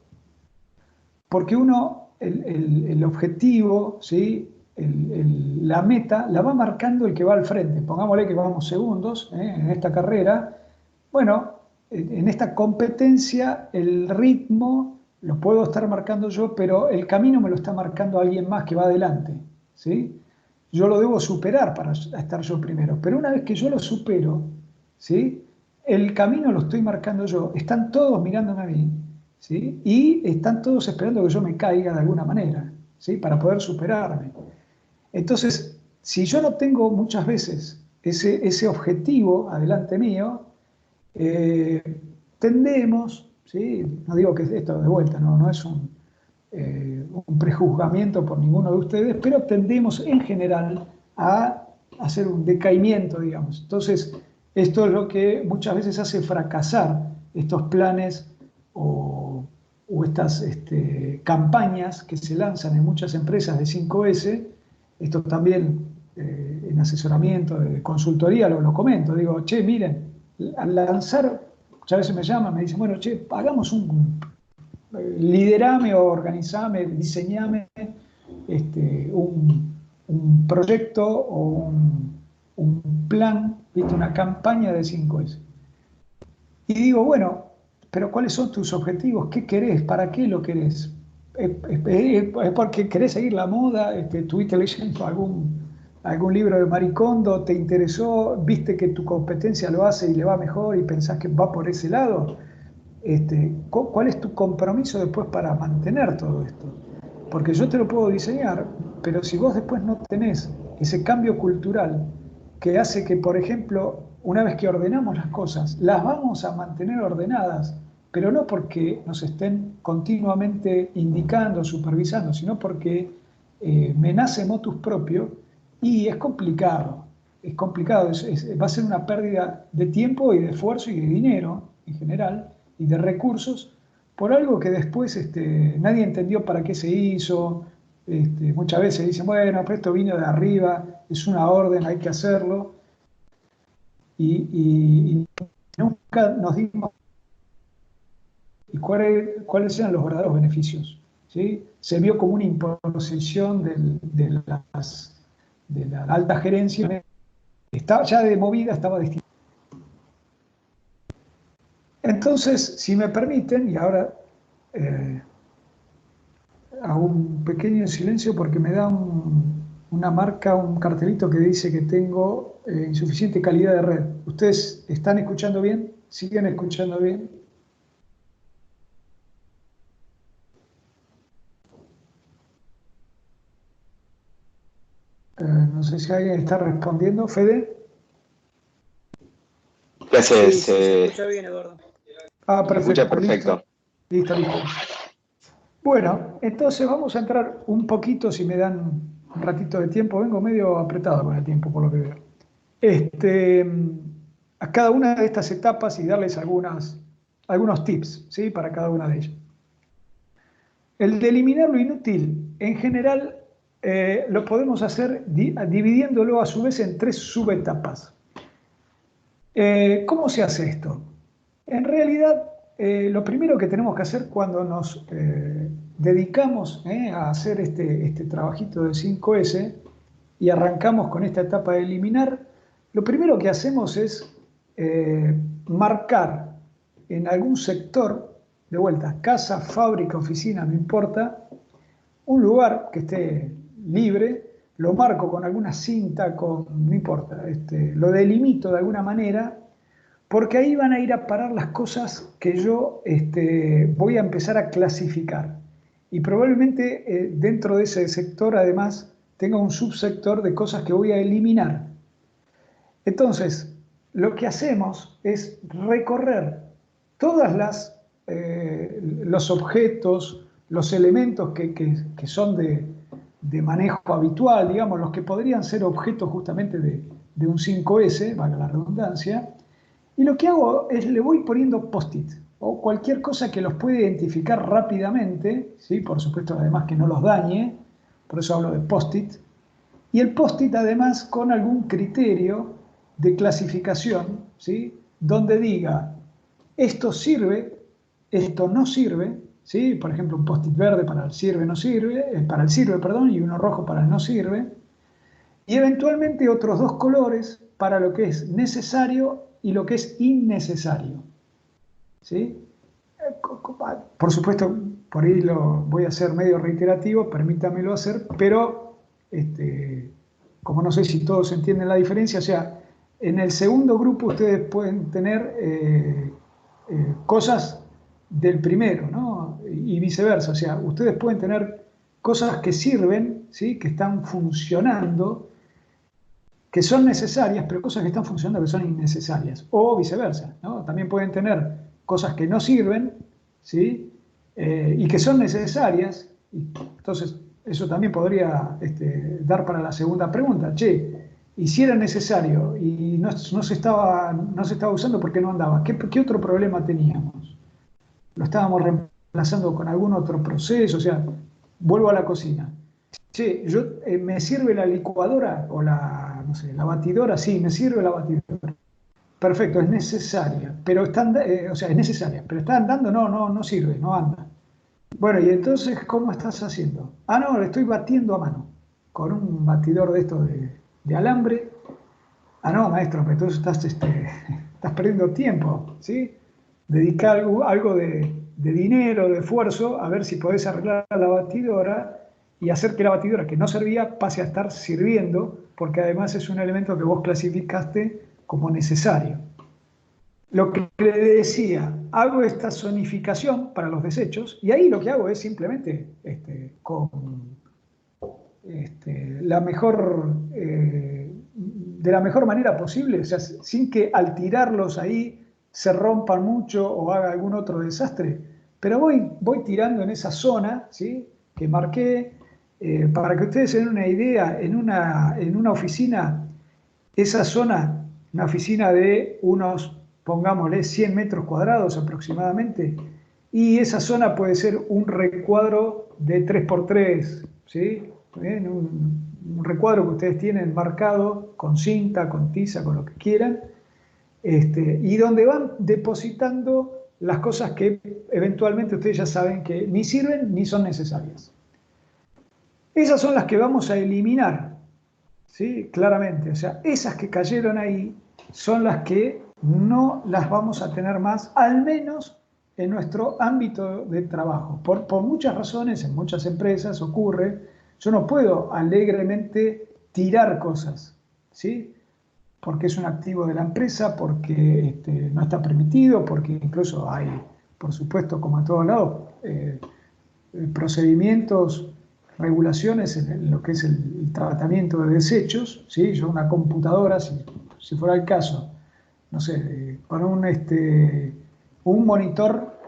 porque uno, el objetivo, ¿sí?, la meta, la va marcando el que va al frente. Pongámosle que vamos segundos en esta carrera. Bueno, en esta competencia el ritmo lo puedo estar marcando yo, pero el camino me lo está marcando alguien más que va adelante, ¿sí? Yo lo debo superar para estar yo primero, pero una vez que yo lo supero, ¿sí?, el camino lo estoy marcando yo. Están todos mirándome a mí, ¿sí?, y están todos esperando que yo me caiga de alguna manera, ¿sí?, para poder superarme. Entonces, si yo no tengo muchas veces ese objetivo adelante mío, tendemos, ¿sí?, no digo que esto de vuelta, no es un prejuzgamiento por ninguno de ustedes, pero tendemos en general a hacer un decaimiento, digamos. Entonces, esto es lo que muchas veces hace fracasar estos planes o estas campañas que se lanzan en muchas empresas de 5S. Esto también en asesoramiento, de consultoría lo comento. Digo, che, miren, al lanzar, muchas veces me llaman, me dicen, bueno, che, hagamos liderame o organizame, diseñame un proyecto o un plan, ¿viste?, una campaña de 5S. Y digo, bueno, pero ¿cuáles son tus objetivos? ¿Qué querés? ¿Para qué lo querés? ¿Es porque querés seguir la moda? ¿Estuviste leyendo algún libro de Marie Kondo? ¿Te interesó? ¿Viste que tu competencia lo hace y le va mejor y pensás que va por ese lado? ¿Cuál es tu compromiso después para mantener todo esto? Porque yo te lo puedo diseñar, pero si vos después no tenés ese cambio cultural que hace que, por ejemplo, una vez que ordenamos las cosas, las vamos a mantener ordenadas pero no porque nos estén continuamente indicando, supervisando, sino porque me nace motus propio y es complicado. Es complicado, va a ser una pérdida de tiempo y de esfuerzo y de dinero en general y de recursos por algo que después nadie entendió para qué se hizo. Muchas veces dicen, bueno, pero esto vino de arriba, es una orden, hay que hacerlo. Y nunca nos dimos y cuáles eran los verdaderos beneficios. ¿Sí? Se vio como una imposición de la alta gerencia. Estaba ya de movida, estaba distinto. Entonces, si me permiten, y ahora hago un pequeño silencio porque me da una marca, un cartelito que dice que tengo insuficiente calidad de red. ¿Ustedes están escuchando bien? ¿Siguen escuchando bien? No sé si alguien está respondiendo. ¿Fede? Gracias. Sí, se escucha bien, Eduardo. Ah, Se escucha perfecto. perfecto. Listo, listo. Bueno, entonces vamos a entrar un poquito, si me dan un ratito de tiempo. Vengo medio apretado con el tiempo, por lo que veo. A cada una de estas etapas y darles algunos tips, ¿sí? Para cada una de ellas. El de eliminar lo inútil, en general, lo podemos hacer dividiéndolo a su vez en 3 subetapas. ¿Cómo se hace esto? En realidad, lo primero que tenemos que hacer cuando nos dedicamos a hacer este trabajito de 5S y arrancamos con esta etapa de eliminar, lo primero que hacemos es marcar en algún sector, de vuelta, casa, fábrica, oficina, no importa, un lugar que esté libre, lo marco con alguna cinta, no importa, lo delimito de alguna manera, porque ahí van a ir a parar las cosas que yo voy a empezar a clasificar. Y probablemente dentro de ese sector, además, tenga un subsector de cosas que voy a eliminar. Entonces, lo que hacemos es recorrer todas los objetos, los elementos que son de manejo habitual, digamos, los que podrían ser objetos justamente de un 5S, valga la redundancia, y lo que hago es le voy poniendo post-it o cualquier cosa que los pueda identificar rápidamente, ¿sí? Por supuesto, además que no los dañe, por eso hablo de post-it, y el post-it además con algún criterio de clasificación, ¿sí? Donde diga, esto sirve, esto no sirve, ¿sí? Por ejemplo, un post-it verde para el sirve, no sirve, para el sirve, perdón, y uno rojo para el no sirve, y eventualmente otros 2 colores para lo que es necesario y lo que es innecesario, ¿sí? Por supuesto, por ahí lo voy a hacer medio reiterativo, permítamelo hacer, pero como no sé si todos entienden la diferencia, o sea, en el segundo grupo ustedes pueden tener cosas del primero, ¿no? Y viceversa, o sea, ustedes pueden tener cosas que sirven, ¿sí? Que están funcionando, que son necesarias, pero cosas que están funcionando que son innecesarias, o viceversa, ¿no? También pueden tener cosas que no sirven, ¿sí? Y que son necesarias, entonces eso también podría dar para la segunda pregunta. Che, y si era necesario y no se estaba usando, ¿por qué no andaba? ¿Qué otro problema teníamos? ¿Lo estábamos reemplazando con algún otro proceso? O sea, vuelvo a la cocina. Che, ¿me sirve la licuadora o no sé, la batidora? Sí, me sirve la batidora. Perfecto, es necesaria, pero o sea, es necesaria, pero está andando, no sirve, no anda. Bueno, y entonces, ¿cómo estás haciendo? Ah, no, le estoy batiendo a mano, con un batidor de estos de alambre. Ah, no, maestro, pero entonces estás perdiendo tiempo, ¿sí? Dedica algo de dinero, de esfuerzo, a ver si podés arreglar la batidora y hacer que la batidora que no servía pase a estar sirviendo, porque además es un elemento que vos clasificaste como necesario. Lo que le decía, hago esta zonificación para los desechos y ahí lo que hago es simplemente con la mejor, de la mejor manera posible, o sea, sin que al tirarlos ahí se rompan mucho o haga algún otro desastre, pero voy tirando en esa zona, ¿sí?, que marqué, para que ustedes se den una idea. En una oficina, esa zona, una oficina de unos, pongámosle, 100 metros cuadrados aproximadamente, y esa zona puede ser un recuadro de 3x3, ¿sí? Bien, un recuadro que ustedes tienen marcado con cinta, con tiza, con lo que quieran, y donde van depositando las cosas que eventualmente ustedes ya saben que ni sirven ni son necesarias. Esas son las que vamos a eliminar, ¿sí? Claramente. O sea, esas que cayeron ahí son las que no las vamos a tener más, al menos en nuestro ámbito de trabajo. Por muchas razones, en muchas empresas ocurre, yo no puedo alegremente tirar cosas, ¿sí? Porque es un activo de la empresa, porque no está permitido, porque incluso hay, por supuesto, como en todos lados, procedimientos, regulaciones en lo que es el tratamiento de desechos, ¿sí? Yo una computadora, si fuera el caso, no sé, con un monitor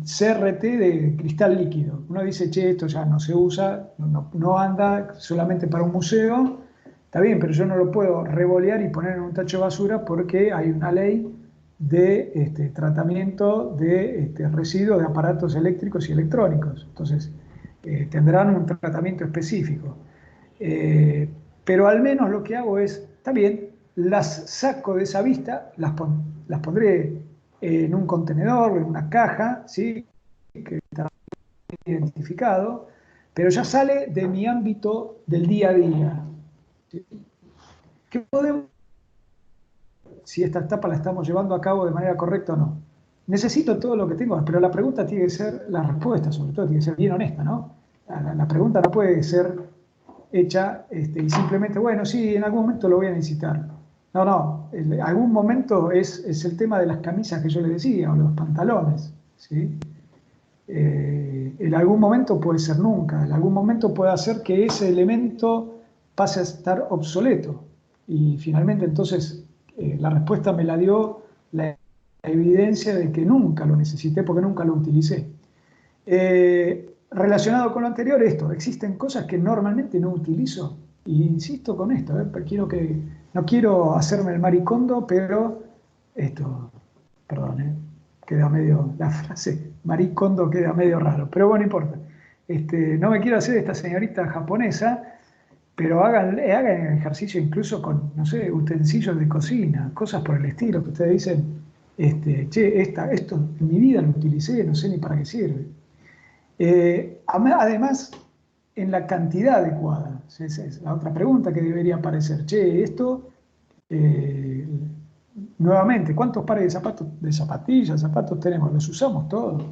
CRT de cristal líquido. Uno dice, che, esto ya no se usa, no anda, solamente para un museo. Está bien, pero yo no lo puedo revolear y poner en un tacho de basura porque hay una ley de tratamiento de residuos de aparatos eléctricos y electrónicos. Entonces, tendrán un tratamiento específico. Pero al menos lo que hago es, está bien, las saco de esa vista, las pondré en un contenedor, en una caja, ¿sí?, que está identificado, pero ya sale de mi ámbito del día a día. ¿Sí? ¿Qué podemos, si esta etapa la estamos llevando a cabo de manera correcta o no? Necesito todo lo que tengo, pero la pregunta tiene que ser, la respuesta sobre todo, tiene que ser bien honesta, ¿no? La pregunta no puede ser hecha y simplemente, bueno, sí, en algún momento lo voy a necesitar. No, en algún momento es el tema de las camisas que yo le decía, o los pantalones, ¿sí? En algún momento puede ser nunca, en algún momento puede hacer que ese elemento pase a estar obsoleto. Y finalmente entonces la respuesta me la dio la evidencia de que nunca lo necesité porque nunca lo utilicé. Relacionado con lo anterior, existen cosas que normalmente no utilizo, y insisto con esto, no quiero hacerme el maricondo, pero perdón, queda medio, la frase maricondo queda medio raro, pero bueno, no importa. No me quiero hacer esta señorita japonesa, pero hagan ejercicio incluso con, no sé, utensilios de cocina, cosas por el estilo, que ustedes dicen, che, esto en mi vida lo utilicé, no sé ni para qué sirve. Además, en la cantidad adecuada. Esa es la otra pregunta que debería aparecer. Che, nuevamente, ¿cuántos pares de zapatillas, zapatos tenemos? ¿Los usamos todos?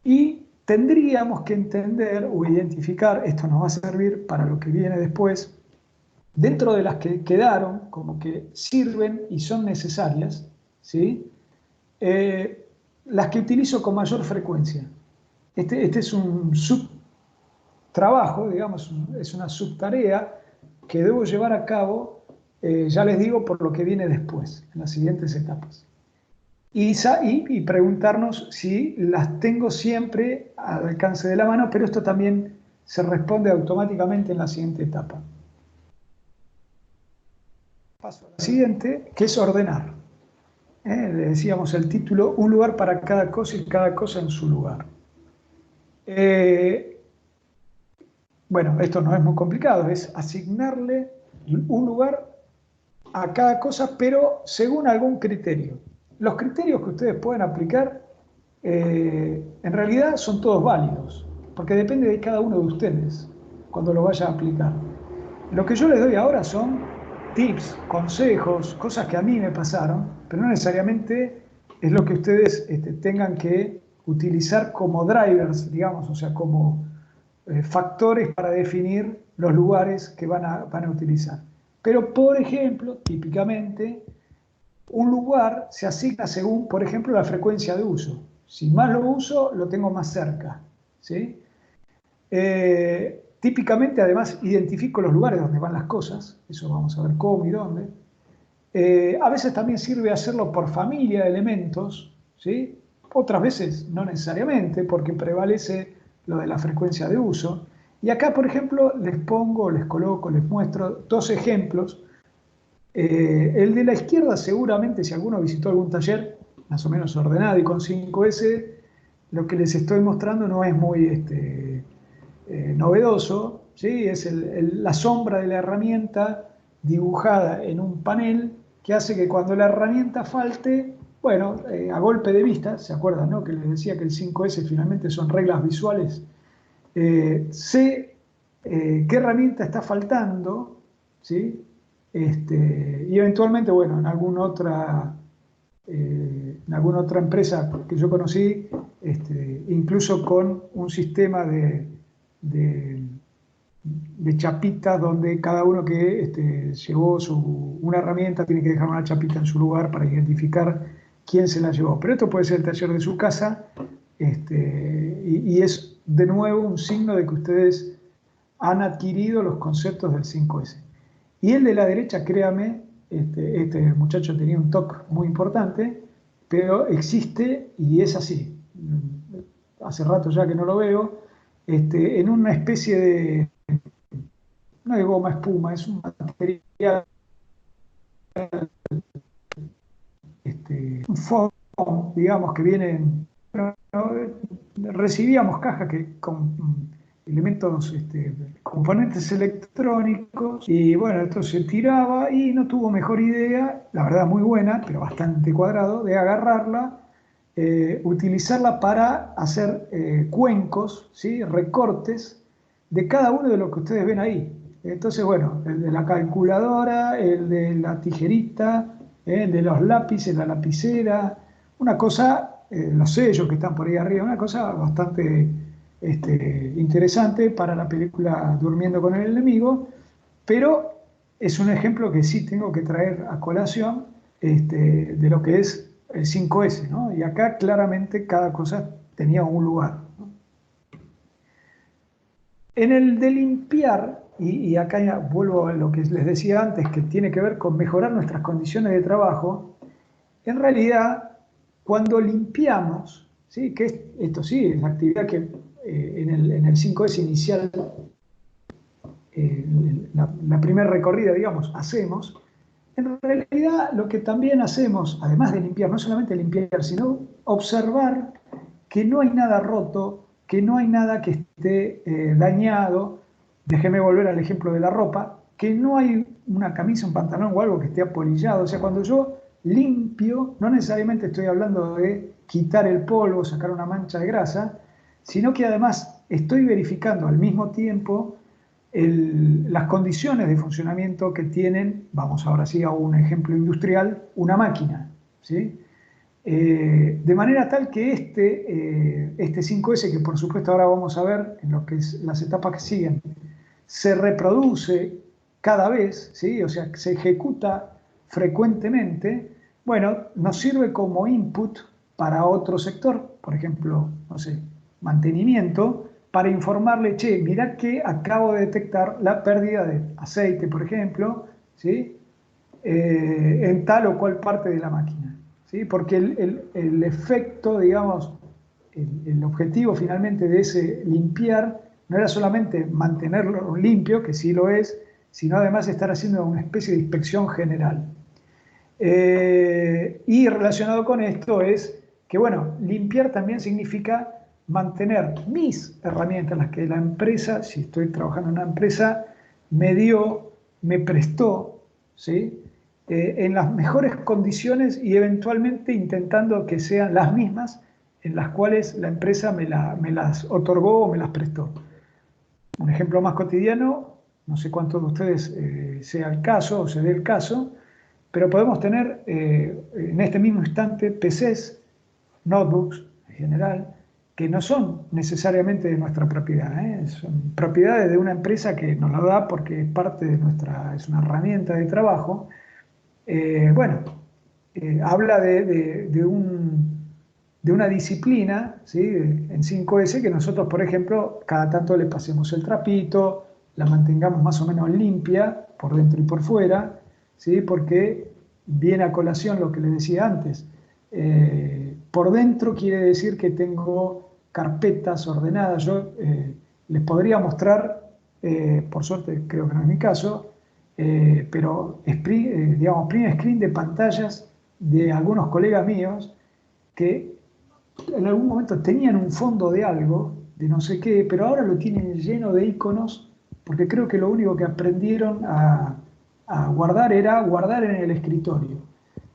Y tendríamos que entender o identificar, esto nos va a servir para lo que viene después, dentro de las que quedaron, como que sirven y son necesarias, ¿sí? Las que utilizo con mayor frecuencia. Este es un subtrabajo, digamos, es una subtarea que debo llevar a cabo, ya les digo, por lo que viene después, en las siguientes etapas. Y preguntarnos si las tengo siempre al alcance de la mano, pero esto también se responde automáticamente en la siguiente etapa. Paso a la siguiente, que es ordenar. Le decíamos el título, un lugar para cada cosa y cada cosa en su lugar. Bueno, esto no es muy complicado, es asignarle un lugar a cada cosa, pero según algún criterio. Los criterios que ustedes pueden aplicar, en realidad son todos válidos, porque depende de cada uno de ustedes cuando lo vaya a aplicar. Lo que yo les doy ahora son tips, consejos, cosas que a mí me pasaron, pero no necesariamente es lo que ustedes tengan que utilizar como drivers, digamos, o sea, como factores para definir los lugares que van a utilizar. Pero, por ejemplo, típicamente, un lugar se asigna según, por ejemplo, la frecuencia de uso. Si más lo uso, lo tengo más cerca, ¿sí? Típicamente, además, identifico los lugares donde van las cosas, eso vamos a ver cómo y dónde. A veces también sirve hacerlo por familia de elementos, ¿sí? Otras veces no necesariamente, porque prevalece lo de la frecuencia de uso. Y acá, por ejemplo, les pongo, les coloco, les muestro dos ejemplos. El de la izquierda, seguramente, si alguno visitó algún taller más o menos ordenado y con 5S, lo que les estoy mostrando no es muy novedoso, ¿sí? Es la sombra de la herramienta dibujada en un panel que hace que cuando la herramienta falte, bueno, a golpe de vista, ¿se acuerdan, no? Que les decía que el 5S finalmente son reglas visuales. Sé qué herramienta está faltando, ¿sí? Y eventualmente, bueno, en alguna otra empresa que yo conocí, incluso con un sistema de chapitas donde cada uno que llevó una herramienta tiene que dejar una chapita en su lugar para identificar quién se la llevó. Pero esto puede ser el taller de su casa, y es de nuevo un signo de que ustedes han adquirido los conceptos del 5S. Y el de la derecha, créame, este muchacho tenía un toque muy importante, pero existe y es así. Hace rato ya que no lo veo, en una especie de, no es goma espuma, es un material, un foam, digamos, que viene, recibíamos cajas con elementos, componentes electrónicos, y bueno, esto se tiraba y no tuvo mejor idea, la verdad muy buena, pero bastante cuadrado, de agarrarla, utilizarla para hacer cuencos, ¿sí? Recortes de cada uno de los que ustedes ven ahí. Entonces, bueno, el de la calculadora, el de la tijerita, el de los lápices, la lapicera, una cosa, los sellos que están por ahí arriba, una cosa bastante interesante para la película Durmiendo con el enemigo, pero es un ejemplo que sí tengo que traer a colación, de lo que es el 5S, ¿no? Y acá claramente cada cosa tenía un lugar, ¿no? En el de limpiar, y acá ya vuelvo a lo que les decía antes, que tiene que ver con mejorar nuestras condiciones de trabajo, en realidad, cuando limpiamos, ¿sí? Que esto sí es la actividad que en el 5S inicial, la primera recorrida, digamos, hacemos, en realidad lo que también hacemos, además de limpiar, no solamente limpiar, sino observar que no hay nada roto, que no hay nada que esté dañado. Déjeme volver al ejemplo de la ropa, que no hay una camisa, un pantalón o algo que esté apolillado. O sea, cuando yo limpio, no necesariamente estoy hablando de quitar el polvo, sacar una mancha de grasa, sino que además estoy verificando al mismo tiempo las condiciones de funcionamiento que tienen, vamos ahora sí a un ejemplo industrial, una máquina, ¿sí? De manera tal que este 5S, que por supuesto ahora vamos a ver en lo que es las etapas que siguen, se reproduce cada vez, ¿sí? O sea, se ejecuta frecuentemente, bueno, nos sirve como input para otro sector, por ejemplo, no sé, mantenimiento, para informarle, che, mirá que acabo de detectar la pérdida de aceite, por ejemplo, ¿sí? En tal o cual parte de la máquina, ¿sí? Porque el efecto, digamos, el objetivo finalmente de ese limpiar no era solamente mantenerlo limpio, que sí lo es, sino además estar haciendo una especie de inspección general. Y relacionado con esto es que, bueno, limpiar también significa mantener mis herramientas, las que la empresa, si estoy trabajando en una empresa, me dio, me prestó, ¿sí? En las mejores condiciones y eventualmente intentando que sean las mismas en las cuales la empresa me las otorgó o me las prestó. Un ejemplo más cotidiano, no sé cuántos de ustedes sea el caso o se dé el caso, pero podemos tener en este mismo instante PCs, notebooks en general, que no son necesariamente de nuestra propiedad, son propiedades de una empresa que nos la da porque es parte de es una herramienta de trabajo. Bueno, habla de una disciplina, ¿sí? En 5S que nosotros, por ejemplo, cada tanto le pasemos el trapito, la mantengamos más o menos limpia por dentro y por fuera, ¿sí? Porque viene a colación lo que les decía antes. Por dentro quiere decir que tengo carpetas ordenadas. Yo les podría mostrar, por suerte creo que no es mi caso, pero digamos, print screen de pantallas de algunos colegas míos que en algún momento tenían un fondo de algo, de no sé qué, pero ahora lo tienen lleno de iconos, porque creo que lo único que aprendieron a guardar era guardar en el escritorio.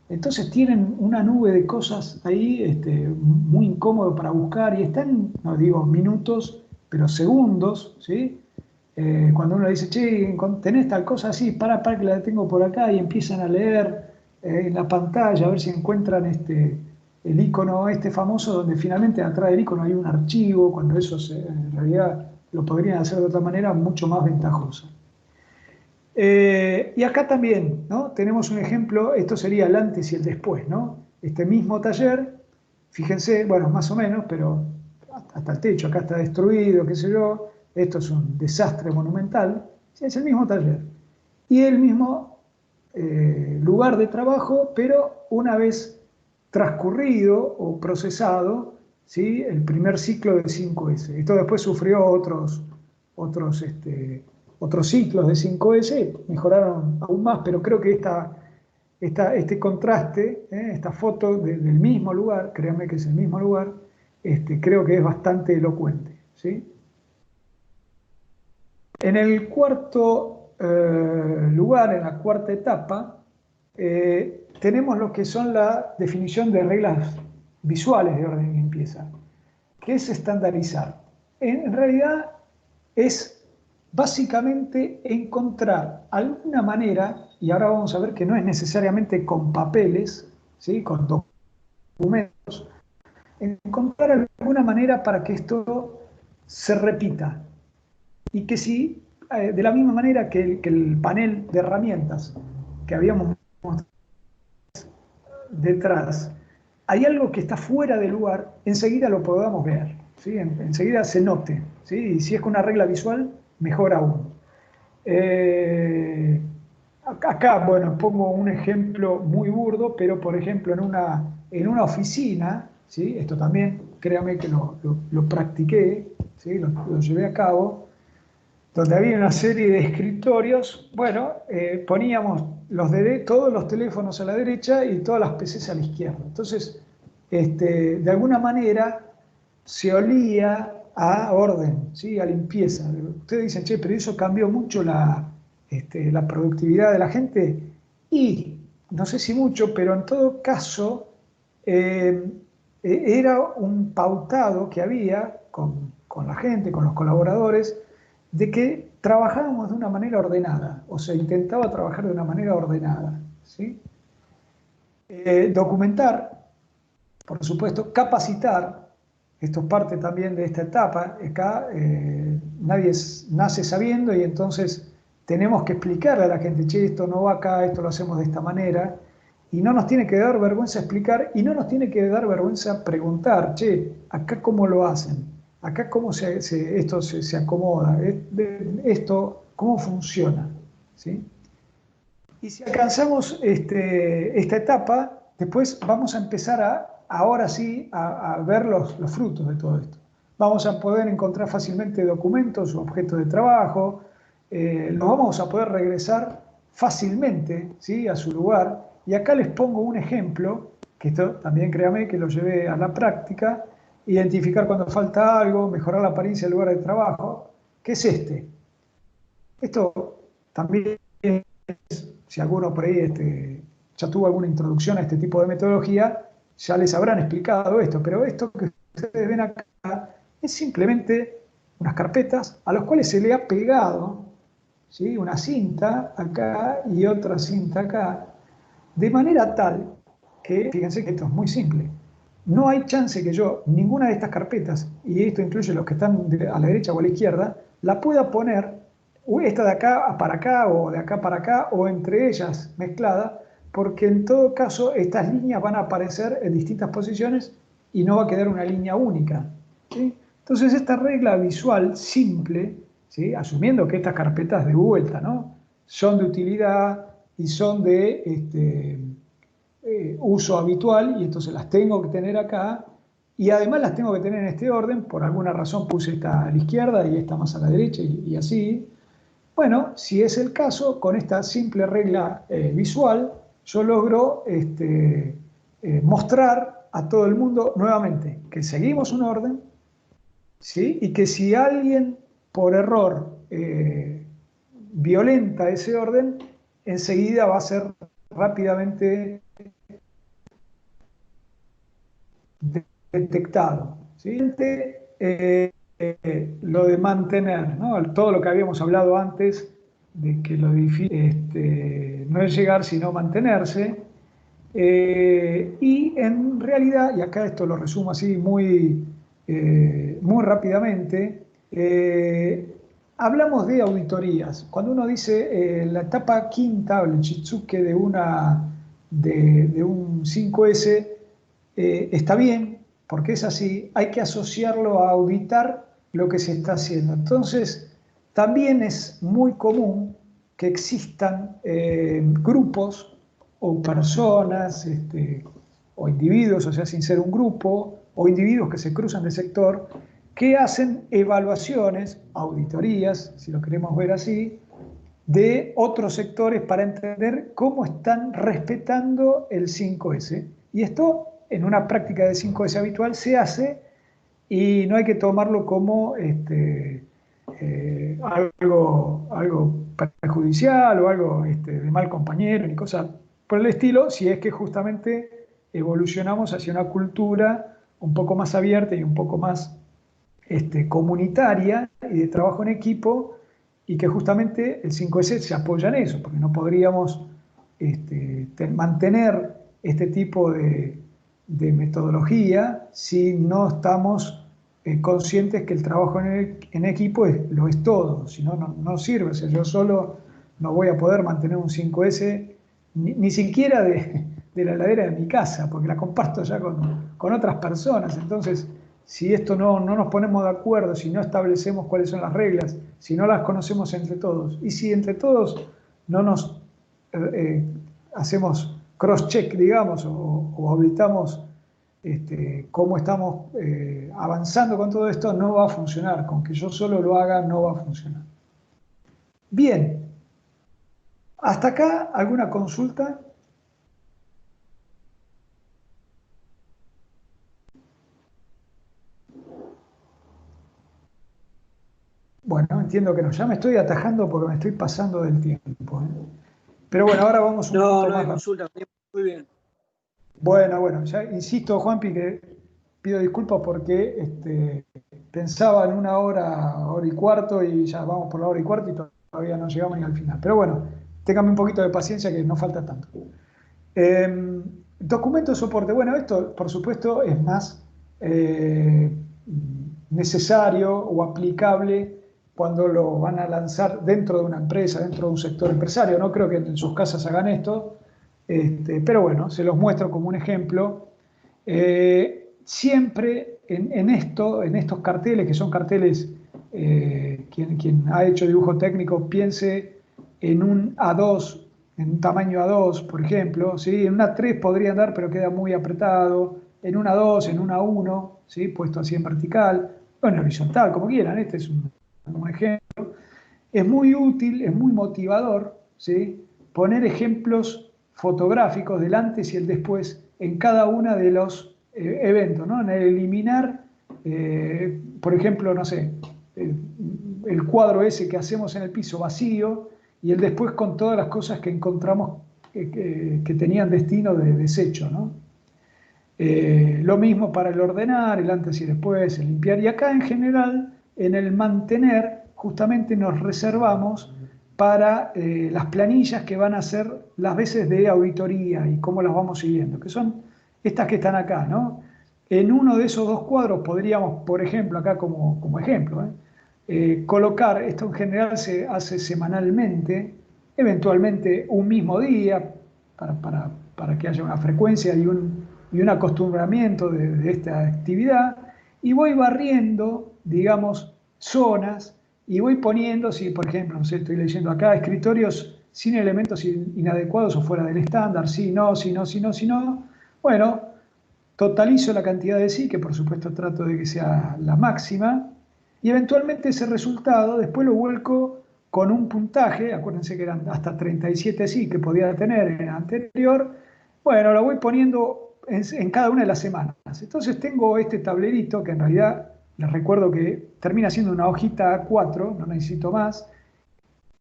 Entonces tienen una nube de cosas ahí muy incómodo para buscar y están, no digo minutos, pero segundos, ¿sí? Cuando uno le dice, che, ¿tenés tal cosa? Sí, para que la tengo por acá, y empiezan a leer en la pantalla a ver si encuentran el icono famoso, donde finalmente atrás del icono hay un archivo, cuando eso en realidad lo podrían hacer de otra manera mucho más ventajosa. Y acá también, ¿no? Tenemos un ejemplo, esto sería el antes y el después, ¿no? Este mismo taller, fíjense, bueno, más o menos, pero hasta el techo acá está destruido, qué sé yo, esto es un desastre monumental, sí, es el mismo taller. Y el mismo lugar de trabajo, pero una vez transcurrido o procesado, ¿sí? El primer ciclo de 5S. Esto después sufrió otros ciclos de 5S, mejoraron aún más, pero creo que este contraste, esta foto del mismo lugar, créanme que es el mismo lugar, creo que es bastante elocuente, ¿sí? En el cuarto lugar, en la cuarta etapa, tenemos lo que son la definición de reglas visuales de orden y limpieza, que es estandarizar. En realidad es básicamente encontrar alguna manera, y ahora vamos a ver que no es necesariamente con papeles, ¿sí? Con documentos, encontrar alguna manera para que esto se repita. Y que si, de la misma manera que el panel de herramientas que habíamos mostrado detrás, hay algo que está fuera de lugar, enseguida lo podamos ver, ¿sí? Enseguida se note, ¿sí? Y si es con una regla visual, mejor aún. Acá, bueno, pongo un ejemplo muy burdo, pero por ejemplo en una oficina, ¿sí? Esto también, créame que lo practiqué, ¿sí? Lo llevé a cabo, donde había una serie de escritorios. Bueno, poníamos todos los teléfonos a la derecha y todas las PCs a la izquierda. Entonces, de alguna manera se olía a orden, ¿sí? A limpieza. Ustedes dicen, che, pero eso cambió mucho la productividad de la gente. Y no sé si mucho, pero en todo caso era un pautado que había con la gente, con los colaboradores, de que trabajábamos de una manera ordenada, o se intentaba trabajar de una manera ordenada, ¿sí? Documentar, por supuesto, capacitar, esto es parte también de esta etapa. Acá nadie nace sabiendo, y entonces tenemos que explicarle a la gente, che, esto no va acá, esto lo hacemos de esta manera, y no nos tiene que dar vergüenza explicar, y no nos tiene que dar vergüenza preguntar, che, acá cómo lo hacen, acá cómo esto se acomoda, esto cómo funciona, ¿sí? Y si alcanzamos esta etapa, después vamos a empezar ahora sí a ver los frutos de todo esto. Vamos a poder encontrar fácilmente documentos o objetos de trabajo, los vamos a poder regresar fácilmente, ¿sí? A su lugar. Y acá les pongo un ejemplo, que esto también créame que lo llevé a la práctica: identificar cuando falta algo, mejorar la apariencia del lugar de trabajo, que es Esto también, si alguno por ahí ya tuvo alguna introducción a este tipo de metodología, ya les habrán explicado esto, pero esto que ustedes ven acá es simplemente unas carpetas a las cuales se le ha pegado, ¿sí? Una cinta acá y otra cinta acá, de manera tal que, fíjense que esto es muy simple, no hay chance que yo, ninguna de estas carpetas, y esto incluye los que están a la derecha o a la izquierda, la pueda poner, esta de acá para acá, o de acá para acá, o entre ellas mezclada, porque en todo caso estas líneas van a aparecer en distintas posiciones y no va a quedar una línea única, ¿sí? Entonces esta regla visual simple, ¿sí? Asumiendo que estas carpetas de vuelta, ¿no? Son de utilidad y son uso habitual y entonces las tengo que tener acá y además las tengo que tener en este orden, por alguna razón puse esta a la izquierda y esta más a la derecha y así. Bueno, si es el caso, con esta simple regla visual, yo logro mostrar a todo el mundo nuevamente que seguimos un orden, ¿sí? Y que si alguien por error violenta ese orden, enseguida va a ser rápidamente detectado, ¿sí? Lo de mantener, ¿no? Todo lo que habíamos hablado antes, de que lo difícil no es llegar sino mantenerse, y en realidad, y acá esto lo resumo así muy rápidamente, hablamos de auditorías. Cuando uno dice la etapa quinta o el Chitsuke de un 5S, está bien, porque es así, hay que asociarlo a auditar lo que se está haciendo. Entonces, también es muy común que existan grupos o personas o individuos, o sea, sin ser un grupo, o individuos que se cruzan de sector, que hacen evaluaciones, auditorías, si lo queremos ver así, de otros sectores para entender cómo están respetando el 5S. Y esto en una práctica de 5S habitual se hace y no hay que tomarlo como algo perjudicial o algo de mal compañero ni cosas por el estilo, si es que justamente evolucionamos hacia una cultura un poco más abierta y un poco más comunitaria y de trabajo en equipo, y que justamente el 5S se apoya en eso, porque no podríamos mantener este tipo de metodología si no estamos conscientes que el trabajo en equipo lo es todo, si no, no sirve. O sea, yo solo no voy a poder mantener un 5S ni siquiera de la heladera de mi casa, porque la comparto ya con otras personas. Entonces, si esto no nos ponemos de acuerdo, si no establecemos cuáles son las reglas, si no las conocemos entre todos, y si entre todos no nos hacemos cross-check, digamos, o auditamos cómo estamos avanzando con todo esto, no va a funcionar. Con que yo solo lo haga, no va a funcionar. Bien. ¿Hasta acá alguna consulta? Bueno, entiendo que no. Ya me estoy atajando porque me estoy pasando del tiempo. Pero bueno, ahora vamos un poco No hay más. consulta, muy bien. Bueno, ya insisto, Juanpi, que pido disculpas porque pensaba en una hora y cuarto y ya vamos por la hora y cuarto y todavía no llegamos ni al final. Pero bueno, téngame un poquito de paciencia que no falta tanto. Documento de soporte. Bueno, esto por supuesto es más necesario o aplicable cuando lo van a lanzar dentro de una empresa, dentro de un sector empresario. No creo que en sus casas hagan esto, pero bueno, se los muestro como un ejemplo. Siempre en estos carteles, que son carteles, quien ha hecho dibujo técnico piense en un A2, en un tamaño A2, por ejemplo, ¿sí? En una 3 podría andar, pero queda muy apretado, en una 2, en una 1, ¿sí? Puesto así en vertical, o en horizontal, como quieran, este es un ejemplo. Es muy útil, es muy motivador, ¿sí? Poner ejemplos fotográficos del antes y el después en cada uno de los eventos, ¿no? En el eliminar, por ejemplo, no sé, el cuadro ese que hacemos en el piso vacío y el después con todas las cosas que encontramos que tenían destino de desecho, ¿no? Lo mismo para el ordenar, el antes y después, el limpiar. Y acá en general, en el mantener, justamente nos reservamos para las planillas que van a ser las veces de auditoría y cómo las vamos siguiendo, que son estas que están acá, ¿no? En uno de esos dos cuadros podríamos, por ejemplo, acá como ejemplo, colocar, esto en general se hace semanalmente, eventualmente un mismo día, para que haya una frecuencia y un acostumbramiento de esta actividad, y voy barriendo, digamos, zonas, y voy poniendo, si por ejemplo, no sé, estoy leyendo acá, escritorios sin elementos inadecuados o fuera del estándar, sí, no, sí, no, sí, no, sí, no, Bueno, totalizo la cantidad de sí, que por supuesto trato de que sea la máxima, y eventualmente ese resultado después lo vuelco con un puntaje, acuérdense que eran hasta 37 sí que podía tener en el anterior, bueno, lo voy poniendo en cada una de las semanas. Entonces tengo este tablerito que en realidad les recuerdo que termina siendo una hojita A4, no necesito más,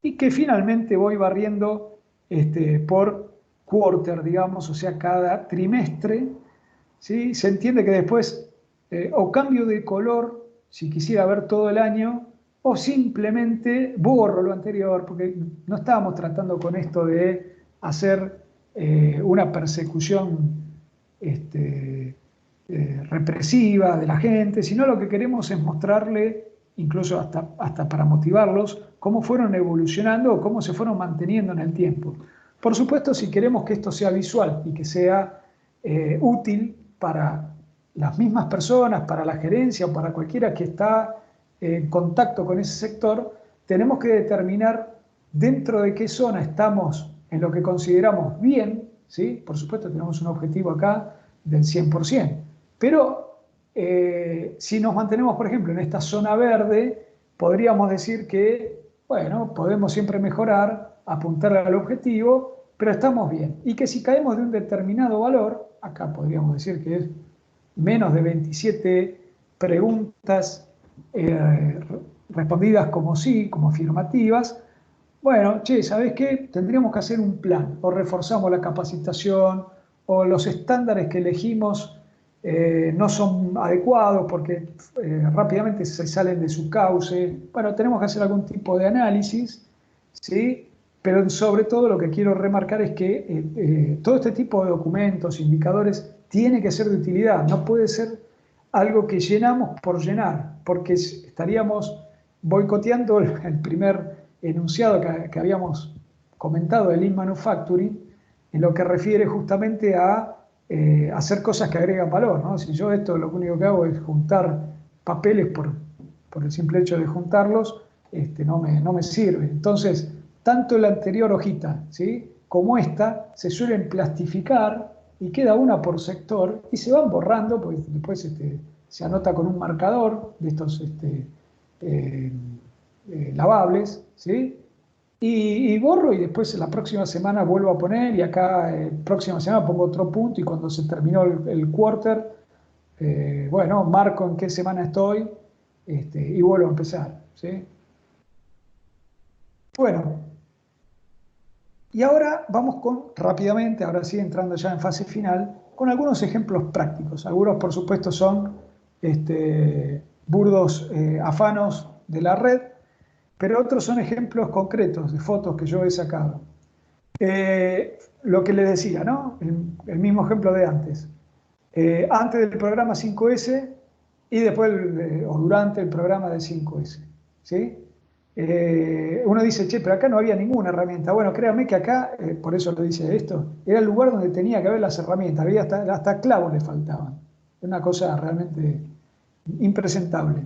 y que finalmente voy barriendo por quarter, digamos, o sea, cada trimestre, ¿sí? Se entiende que después o cambio de color si quisiera ver todo el año o simplemente borro lo anterior, porque no estábamos tratando con esto de hacer una persecución represiva de la gente, sino lo que queremos es mostrarle, incluso hasta para motivarlos, cómo fueron evolucionando o cómo se fueron manteniendo en el tiempo. Por supuesto, si queremos que esto sea visual y que sea útil para las mismas personas, para la gerencia o para cualquiera que está en contacto con ese sector, tenemos que determinar dentro de qué zona estamos en lo que consideramos bien, ¿sí? Por supuesto tenemos un objetivo acá del 100%, pero si nos mantenemos, por ejemplo, en esta zona verde, podríamos decir que, bueno, podemos siempre mejorar, apuntar al objetivo, pero estamos bien. Y que si caemos de un determinado valor, acá podríamos decir que es menos de 27 preguntas respondidas como sí, como afirmativas, bueno, che, ¿sabés qué? Tendríamos que hacer un plan, o reforzamos la capacitación, o los estándares que elegimos no son adecuados porque rápidamente se salen de su cauce. Bueno, tenemos que hacer algún tipo de análisis, ¿sí? Pero sobre todo lo que quiero remarcar es que todo este tipo de documentos, indicadores, tiene que ser de utilidad, no puede ser algo que llenamos por llenar, porque estaríamos boicoteando el primer enunciado que habíamos comentado del Lean Manufacturing, en lo que refiere justamente a hacer cosas que agregan valor, ¿no? Si yo esto lo único que hago es juntar papeles por el simple hecho de juntarlos, no me sirve. Entonces, tanto la anterior hojita, ¿sí?, como esta se suelen plastificar y queda una por sector y se van borrando, porque después se anota con un marcador de estos lavables, ¿sí? Y borro y después la próxima semana vuelvo a poner y acá próxima semana pongo otro punto y cuando se terminó el quarter, bueno, marco en qué semana estoy y vuelvo a empezar, ¿sí? Bueno, y ahora vamos rápidamente, ahora sí entrando ya en fase final, con algunos ejemplos prácticos. Algunos, por supuesto, son burdos afanos de la red, pero otros son ejemplos concretos de fotos que yo he sacado. Lo que les decía, ¿no? El mismo ejemplo de antes. Antes del programa 5S y después o durante el programa de 5S, ¿sí? Uno dice, che, pero acá no había ninguna herramienta. Bueno, créanme que acá, por eso lo dice esto, era el lugar donde tenía que haber las herramientas, había hasta clavos le faltaban. Una cosa realmente impresentable.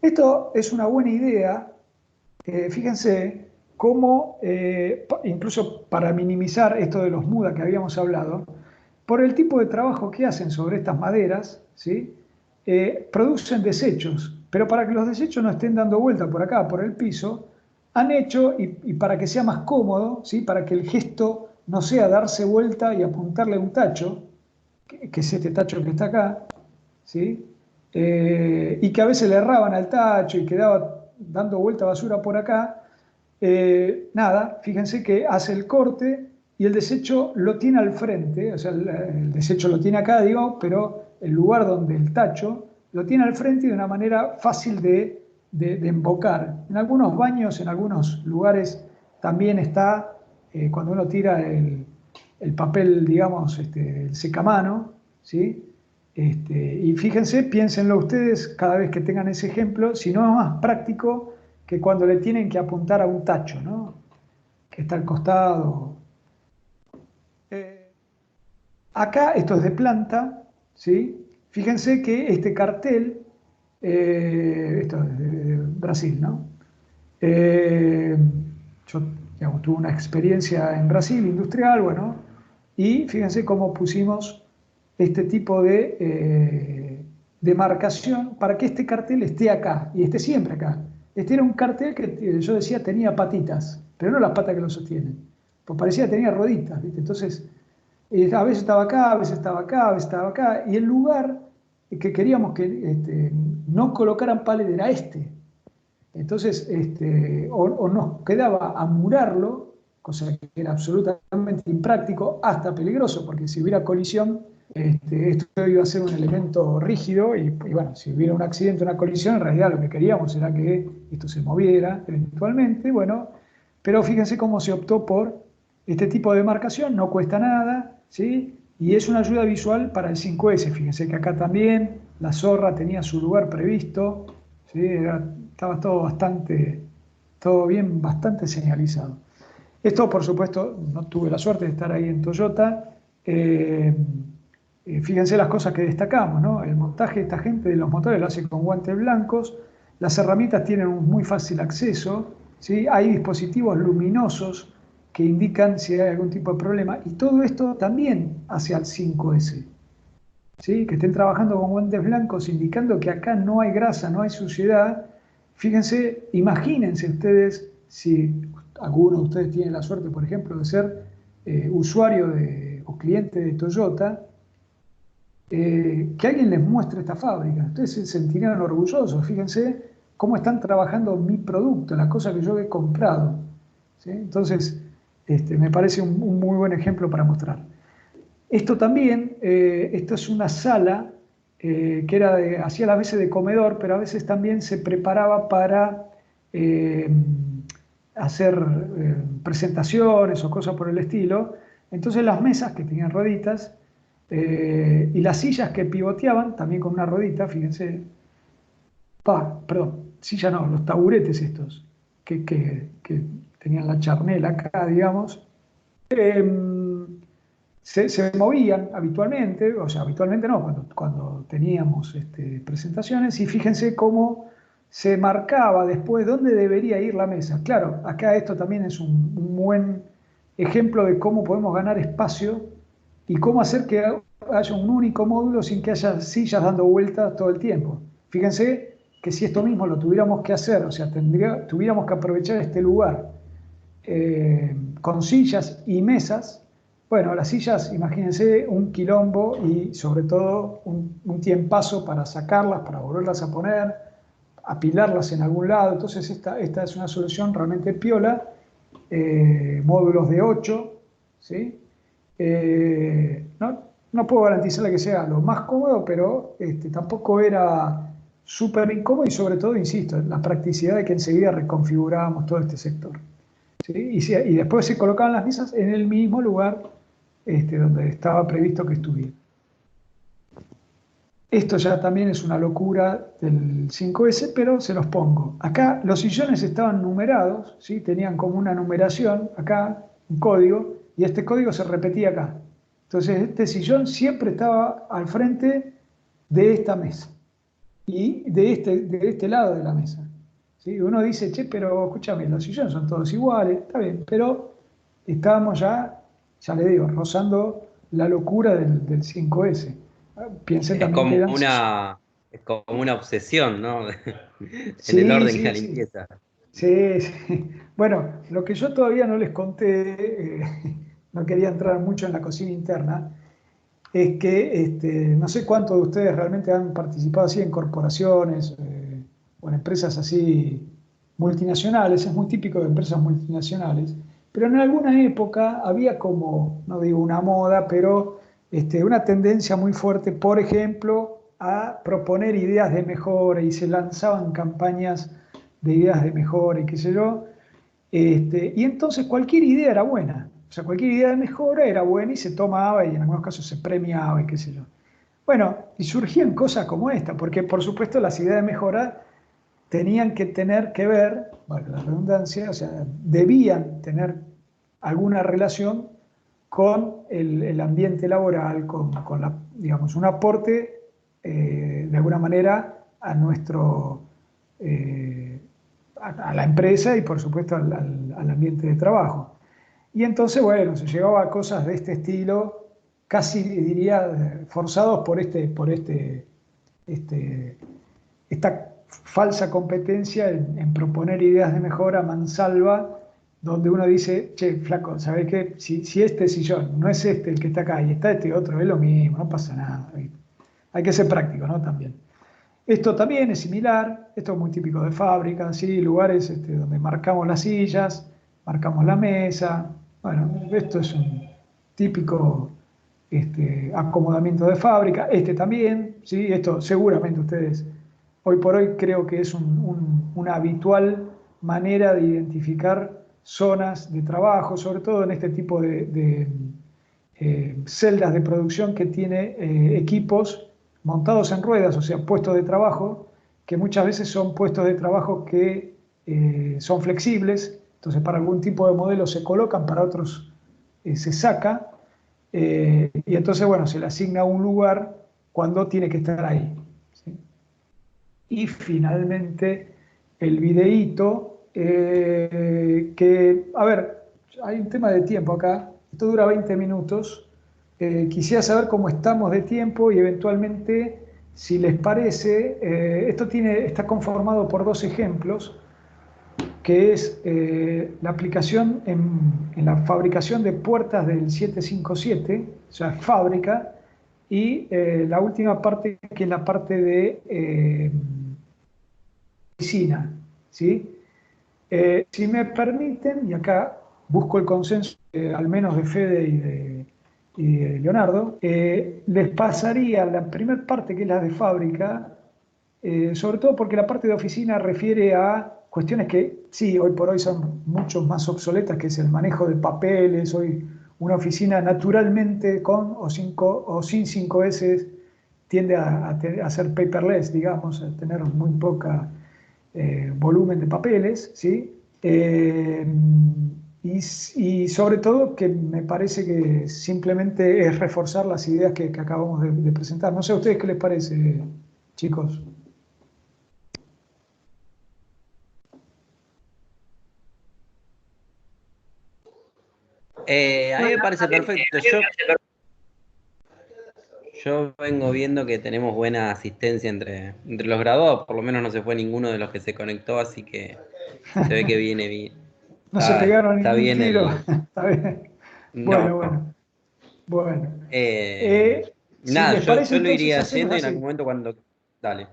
Esto es una buena idea, fíjense cómo, incluso para minimizar esto de los muda que habíamos hablado, por el tipo de trabajo que hacen sobre estas maderas, ¿sí? Producen desechos, pero para que los desechos no estén dando vuelta por acá, por el piso, han hecho, y para que sea más cómodo, ¿sí?, para que el gesto no sea darse vuelta y apuntarle a un tacho, que es este tacho que está acá, ¿sí?, y que a veces le erraban al tacho y quedaba dando vuelta basura por acá, nada, fíjense que hace el corte y el desecho lo tiene al frente, o sea, el desecho lo tiene acá, digo, pero el lugar donde el tacho lo tiene al frente y de una manera fácil de embocar. En algunos baños, en algunos lugares también está, cuando uno tira el papel, digamos, el secamano, ¿sí? Y fíjense, piénsenlo ustedes cada vez que tengan ese ejemplo, si no es más práctico que cuando le tienen que apuntar a un tacho, ¿no?, que está al costado. Acá, esto es de planta, ¿sí? Fíjense que este cartel, esto es de Brasil, ¿no? Yo, digamos, tuve una experiencia en Brasil industrial, bueno, y fíjense cómo pusimos este tipo de marcación para que este cartel esté acá y esté siempre acá. Este era un cartel que yo decía tenía patitas, pero no las patas que lo sostienen, pues parecía que tenía rueditas, ¿viste? Entonces, a veces estaba acá, a veces estaba acá, a veces estaba acá, y el lugar que queríamos que no colocaran palet era este. Entonces, o nos quedaba amurarlo, cosa que era absolutamente impráctico, hasta peligroso, porque si hubiera colisión, esto iba a ser un elemento rígido y bueno, si hubiera un accidente, una colisión, en realidad lo que queríamos era que esto se moviera eventualmente, bueno, pero fíjense cómo se optó por este tipo de marcación, no cuesta nada, ¿sí? Y es una ayuda visual para el 5S, fíjense que acá también la zorra tenía su lugar previsto, ¿sí? Estaba todo bien, bastante señalizado. Esto, por supuesto, no tuve la suerte de estar ahí en Toyota. Fíjense las cosas que destacamos, ¿no? El montaje de esta gente de los motores lo hace con guantes blancos, las herramientas tienen un muy fácil acceso, ¿sí? Hay dispositivos luminosos que indican si hay algún tipo de problema, y todo esto también hacia el 5S. ¿Sí? Que estén trabajando con guantes blancos indicando que acá no hay grasa, no hay suciedad. Fíjense, imagínense ustedes si alguno de ustedes tiene la suerte, por ejemplo, de ser usuario o cliente de Toyota, que alguien les muestre esta fábrica. Ustedes se sentirían orgullosos. Fíjense cómo están trabajando mi producto, la cosa que yo he comprado. ¿Sí? Entonces, me parece un muy buen ejemplo para mostrar. Esto también, esto es una sala que hacía las veces de comedor, pero a veces también se preparaba para hacer presentaciones o cosas por el estilo. Entonces las mesas que tenían rueditas y las sillas que pivoteaban también con una ruedita, fíjense, perdón, silla no, los taburetes estos que tenían la charnela acá, digamos, se movían habitualmente, o sea, habitualmente no, cuando teníamos presentaciones, y fíjense cómo se marcaba después dónde debería ir la mesa. Claro, acá esto también es un buen ejemplo de cómo podemos ganar espacio y cómo hacer que haya un único módulo sin que haya sillas dando vueltas todo el tiempo. Fíjense que si esto mismo lo tuviéramos que hacer, o sea, tuviéramos que aprovechar este lugar con sillas y mesas. Bueno, las sillas, imagínense un quilombo y sobre todo un tiempazo para sacarlas, para volverlas a poner, apilarlas en algún lado. Entonces esta es una solución realmente piola, módulos de 8, ¿sí? No puedo garantizarle que sea lo más cómodo, pero tampoco era súper incómodo y sobre todo, insisto, la practicidad de que enseguida reconfigurábamos todo este sector. ¿Sí? Y después se colocaban las mesas en el mismo lugar donde estaba previsto que estuviera. Esto ya también es una locura del 5S, pero se los pongo. Acá los sillones estaban numerados, ¿sí? Tenían como una numeración, acá un código, y este código se repetía acá. Entonces este sillón siempre estaba al frente de esta mesa y de este lado de la mesa. ¿Sí? Uno dice, che, pero escúchame, los sillones son todos iguales, está bien, pero estábamos ya le digo, rozando la locura del 5S. Piensen también que eran... Es como una obsesión, ¿no? En Sí, el orden y la sí, sí. limpieza. Sí, sí. Bueno, lo que yo todavía no les conté, no quería entrar mucho en la cocina interna, es que no sé cuántos de ustedes realmente han participado así en corporaciones o en empresas así multinacionales, es muy típico de empresas multinacionales, pero en alguna época había como, no digo una moda, pero una tendencia muy fuerte, por ejemplo, a proponer ideas de mejora y se lanzaban campañas de ideas de mejora y qué sé yo, y entonces cualquier idea era buena, o sea, cualquier idea de mejora era buena y se tomaba y en algunos casos se premiaba y qué sé yo. Bueno, y surgían cosas como esta, porque por supuesto las ideas de mejora tenían que tener que ver, valga la redundancia, o sea, debían tener alguna relación con el ambiente laboral, con digamos, un aporte de alguna manera a nuestro... a la empresa y por supuesto al ambiente de trabajo. Y entonces, bueno, se llegaba a cosas de este estilo, casi diría forzados por esta falsa competencia en proponer ideas de mejora mansalva, donde uno dice, che, flaco, ¿sabés qué? Si este sillón no es este el que está acá y está este otro, es lo mismo, no pasa nada. Hay que ser práctico, ¿no? También. Esto también es similar, esto es muy típico de fábrica, ¿sí? Lugares donde marcamos las sillas, marcamos la mesa. Bueno, esto es un típico acomodamiento de fábrica. Este también, ¿sí? Esto seguramente ustedes, hoy por hoy creo que es una habitual manera de identificar zonas de trabajo, sobre todo en este tipo de celdas de producción que tiene equipos montados en ruedas, o sea, puestos de trabajo, que muchas veces son puestos de trabajo que son flexibles, entonces para algún tipo de modelo se colocan, para otros se saca, y entonces, bueno, se le asigna un lugar cuando tiene que estar ahí, ¿sí? Y finalmente, el videíto, que, a ver, hay un tema de tiempo acá, esto dura 20 minutos. Quisiera saber cómo estamos de tiempo y eventualmente, si les parece, esto está conformado por 2 ejemplos, que es la aplicación en la fabricación de puertas del 757, o sea, fábrica, y la última parte, que es la parte de oficina, ¿sí? Si me permiten, y acá busco el consenso, al menos de Fede y de Leonardo, les pasaría la primera parte, que es la de fábrica, sobre todo porque la parte de oficina refiere a cuestiones que sí, hoy por hoy son mucho más obsoletas, que es el manejo de papeles. Hoy una oficina naturalmente con o sin 5S tiende a ser paperless, digamos, a tener muy poca volumen de papeles, ¿sí? Y sobre todo que me parece que simplemente es reforzar las ideas que acabamos de presentar. No sé a ustedes qué les parece, chicos. A mí me parece perfecto. Yo vengo viendo que tenemos buena asistencia entre los graduados, por lo menos no se fue ninguno de los que se conectó, así que se ve que viene bien. No se pegaron Está ningún bien tiro. el... Está bien. No. Bueno. Si Nada, les parece, yo lo entonces iría hacemos haciendo y en algún así. momento cuando... Dale.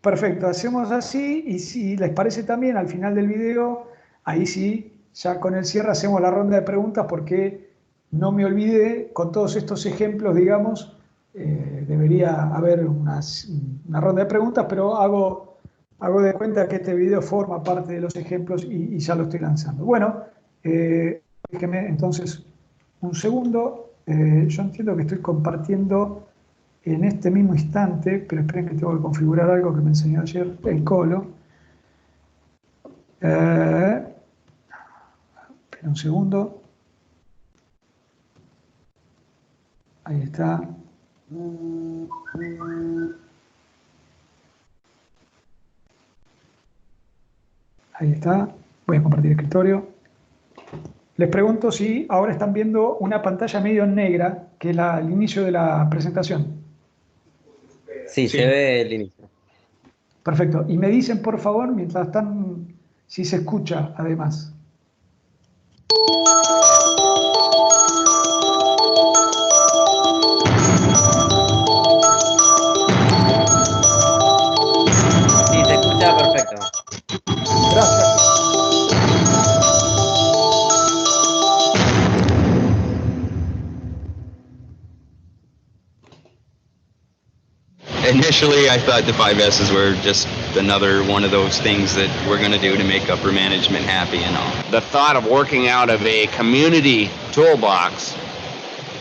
Perfecto, hacemos así, y si les parece también, al final del video, ahí sí, ya con el cierre hacemos la ronda de preguntas, porque no me olvidé, con todos estos ejemplos, digamos, debería haber una ronda de preguntas, pero hago de cuenta que este video forma parte de los ejemplos y ya lo estoy lanzando. Bueno, déjenme entonces un segundo. Yo entiendo que estoy compartiendo en este mismo instante, pero esperen que tengo que configurar algo que me enseñó ayer el Colo. Esperen un segundo. Ahí está. Ahí está. Voy a compartir escritorio. Les pregunto si ahora están viendo una pantalla medio negra, que es el inicio de la presentación. Sí, se ve el inicio. Perfecto. Y me dicen, por favor, mientras están, si se escucha además. Sí, se escucha perfecto. Gracias. Initially, I thought the 5S's were just another one of those things that we're going to do to make upper management happy and all. The thought of working out of a community toolbox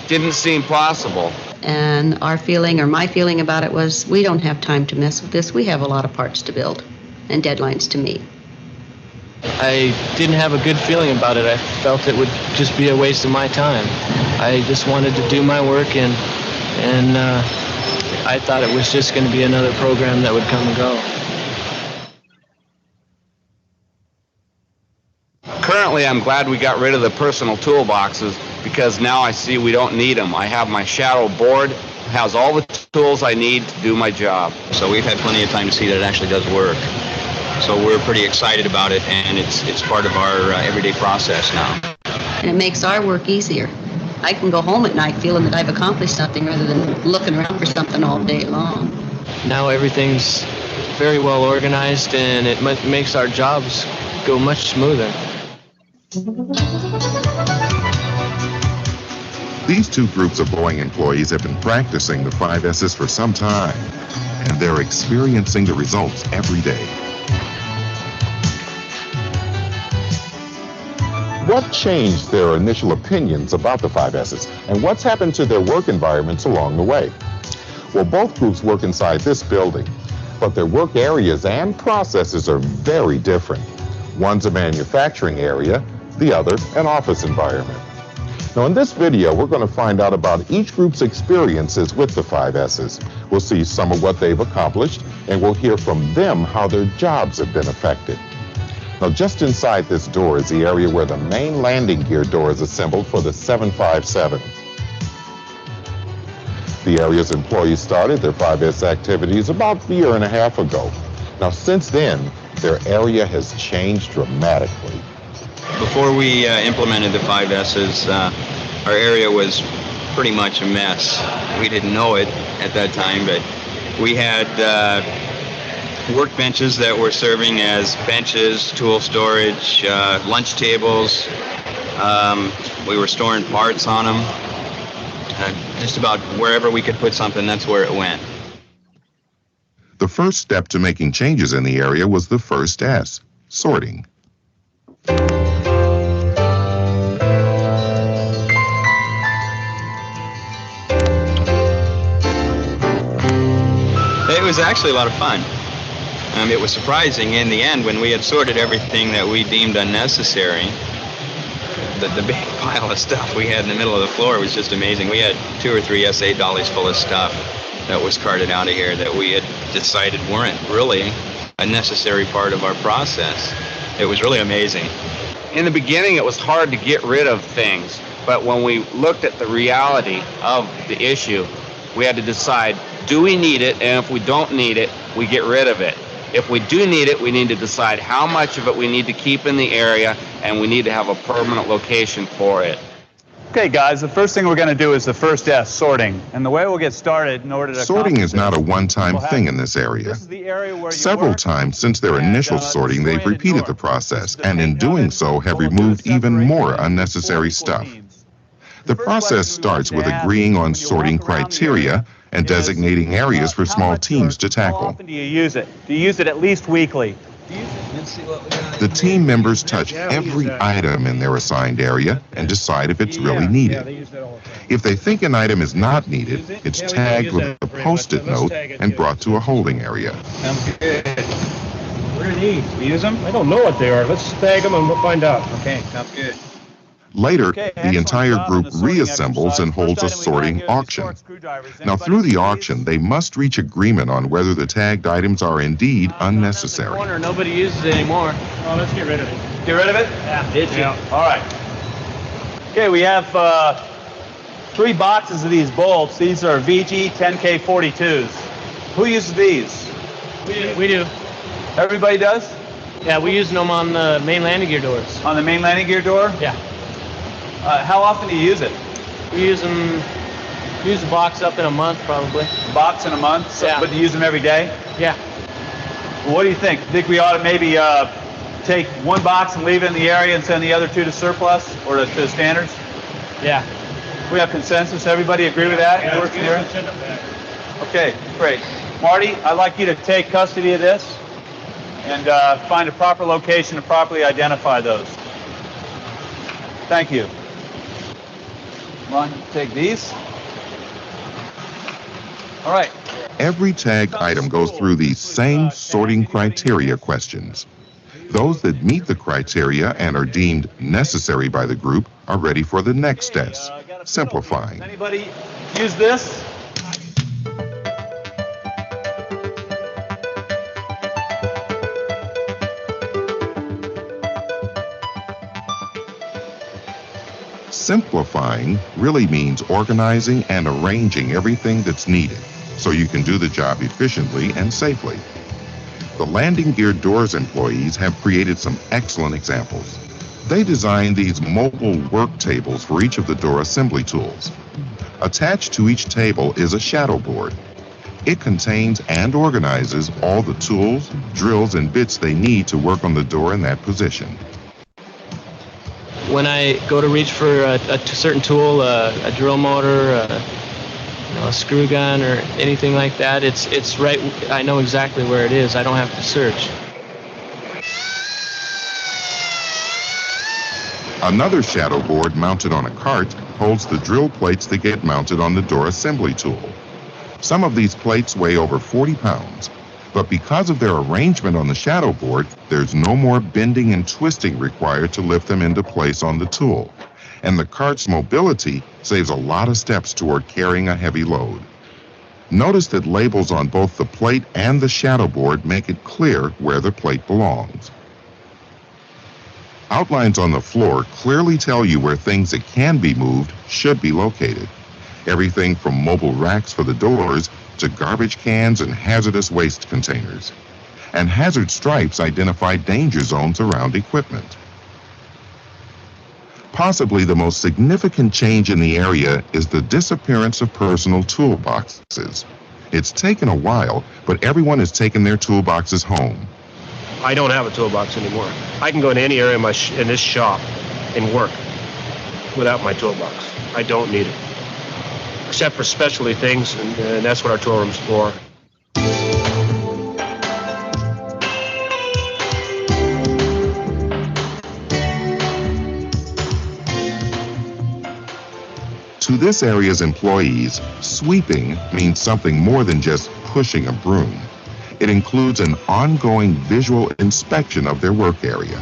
didn't seem possible. And our feeling, or my feeling about it was, we don't have time to mess with this. We have a lot of parts to build and deadlines to meet. I didn't have a good feeling about it. I felt it would just be a waste of my time. I just wanted to do my work, and I thought it was just going to be another program that would come and go. Currently, I'm glad we got rid of the personal toolboxes because now I see we don't need them. I have my shadow board, has all the tools I need to do my job. So we've had plenty of time to see that it actually does work. So we're pretty excited about it, and it's part of our everyday process now. And it makes our work easier. I can go home at night feeling that I've accomplished something rather than looking around for something all day long. Now everything's very well organized, and it makes our jobs go much smoother. These two groups of Boeing employees have been practicing the 5S's for some time, and they're experiencing the results every day. What changed their initial opinions about the 5S's, and what's happened to their work environments along the way? Well, both groups work inside this building, but their work areas and processes are very different. One's a manufacturing area, the other an office environment. Now in this video, we're going to find out about each group's experiences with the 5S's. We'll see some of what they've accomplished, and we'll hear from them how their jobs have been affected. Now just inside this door is the area where the main landing gear door is assembled for the 757. The area's employees started their 5S activities about a year and a half ago. Now since then, their area has changed dramatically. Before we implemented the 5S's, our area was pretty much a mess. We didn't know it at that time, but we had workbenches that were serving as benches, tool storage, lunch tables. We were storing parts on them. Just about wherever we could put something, that's where it went. The first step to making changes in the area was the first S, sorting. It was actually a lot of fun. It was surprising in the end when we had sorted everything that we deemed unnecessary. The big pile of stuff we had in the middle of the floor was just amazing. We had 2 or 3 SA dollies full of stuff that was carted out of here that we had decided weren't really a necessary part of our process. It was really amazing. In the beginning, it was hard to get rid of things, but when we looked at the reality of the issue, we had to decide, do we need it? And if we don't need it, we get rid of it. If we do need it, we need to decide how much of it we need to keep in the area, and we need to have a permanent location for it. Okay, guys, the first thing we're going to do is the first S, sorting. And the way we'll get started in order to sorting is not a one-time thing in this area. Several times since their initial sorting, they've repeated the process, and in doing so have removed even more unnecessary stuff. The process starts with agreeing on sorting criteria and designating areas for small teams to tackle. How often do you use it? Do you use it at least weekly? The team members touch every item in their assigned area and decide if it's really needed. If they think an item is not needed, it's tagged with a Post-it note and brought to a holding area. Sounds good. What are these? We use them? I don't know what they are. Let's tag them and we'll find out. Okay, sounds good. Later, the entire group reassembles and holds a sorting auction. Now, through the auction, they must reach agreement on whether the tagged items are indeed unnecessary. Nobody uses it anymore. Oh, let's get rid of it. Get rid of it? Yeah. Did you? Yeah. All right. Okay, we have 3 boxes of these bolts. These are VG 10K42s. Who uses these? We do. Everybody does? Yeah, we use them on the main landing gear doors. On the main landing gear door? Yeah. How often do you use it? We use them, use the box up in a month probably. A box in a month? So, Yeah. But you use them every day? Yeah. Well, what do you think? Think we ought to maybe take 1 box and leave it in the area and send the other 2 to surplus or to standards? Yeah. We have consensus. Everybody agree with that? Yeah, Works here? Okay, great. Marty, I'd like you to take custody of this and find a proper location to properly identify those. Thank you. Come on, take these. All right. Every tagged item goes through these same sorting criteria questions. Those that meet the criteria and are deemed necessary by the group are ready for the next S, simplifying. Anybody use this? Simplifying really means organizing and arranging everything that's needed so you can do the job efficiently and safely. The landing gear doors employees have created some excellent examples. They designed these mobile work tables for each of the door assembly tools. Attached to each table is a shadow board. It contains and organizes all the tools, drills, and bits they need to work on the door in that position. When I go to reach for a certain tool, a drill motor, a screw gun, or anything like that, it's right. I know exactly where it is. I don't have to search. Another shadow board mounted on a cart holds the drill plates that get mounted on the door assembly tool. Some of these plates weigh over 40 pounds, but because of their arrangement on the shadow board, there's no more bending and twisting required to lift them into place on the tool, and the cart's mobility saves a lot of steps toward carrying a heavy load. Notice that labels on both the plate and the shadow board make it clear where the plate belongs. Outlines on the floor clearly tell you where things that can be moved should be located. Everything from mobile racks for the doors to garbage cans and hazardous waste containers. And hazard stripes identify danger zones around equipment. Possibly the most significant change in the area is the disappearance of personal toolboxes. It's taken a while, but everyone has taken their toolboxes home. I don't have a toolbox anymore. I can go in any area in this shop and work without my toolbox. I don't need it. Except for specialty things, and that's what our tool room's for. To this area's employees, sweeping means something more than just pushing a broom. It includes an ongoing visual inspection of their work area.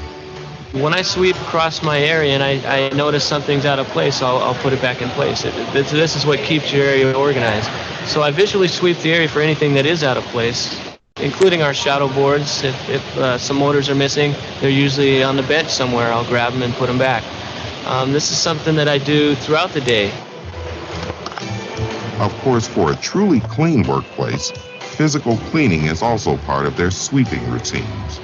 When I sweep across my area and I notice something's out of place, I'll put it back in place. This is what keeps your area organized. So I visually sweep the area for anything that is out of place, including our shadow boards. If some motors are missing, they're usually on the bench somewhere. I'll grab them and put them back. This is something that I do throughout the day. Of course, for a truly clean workplace, physical cleaning is also part of their sweeping routines.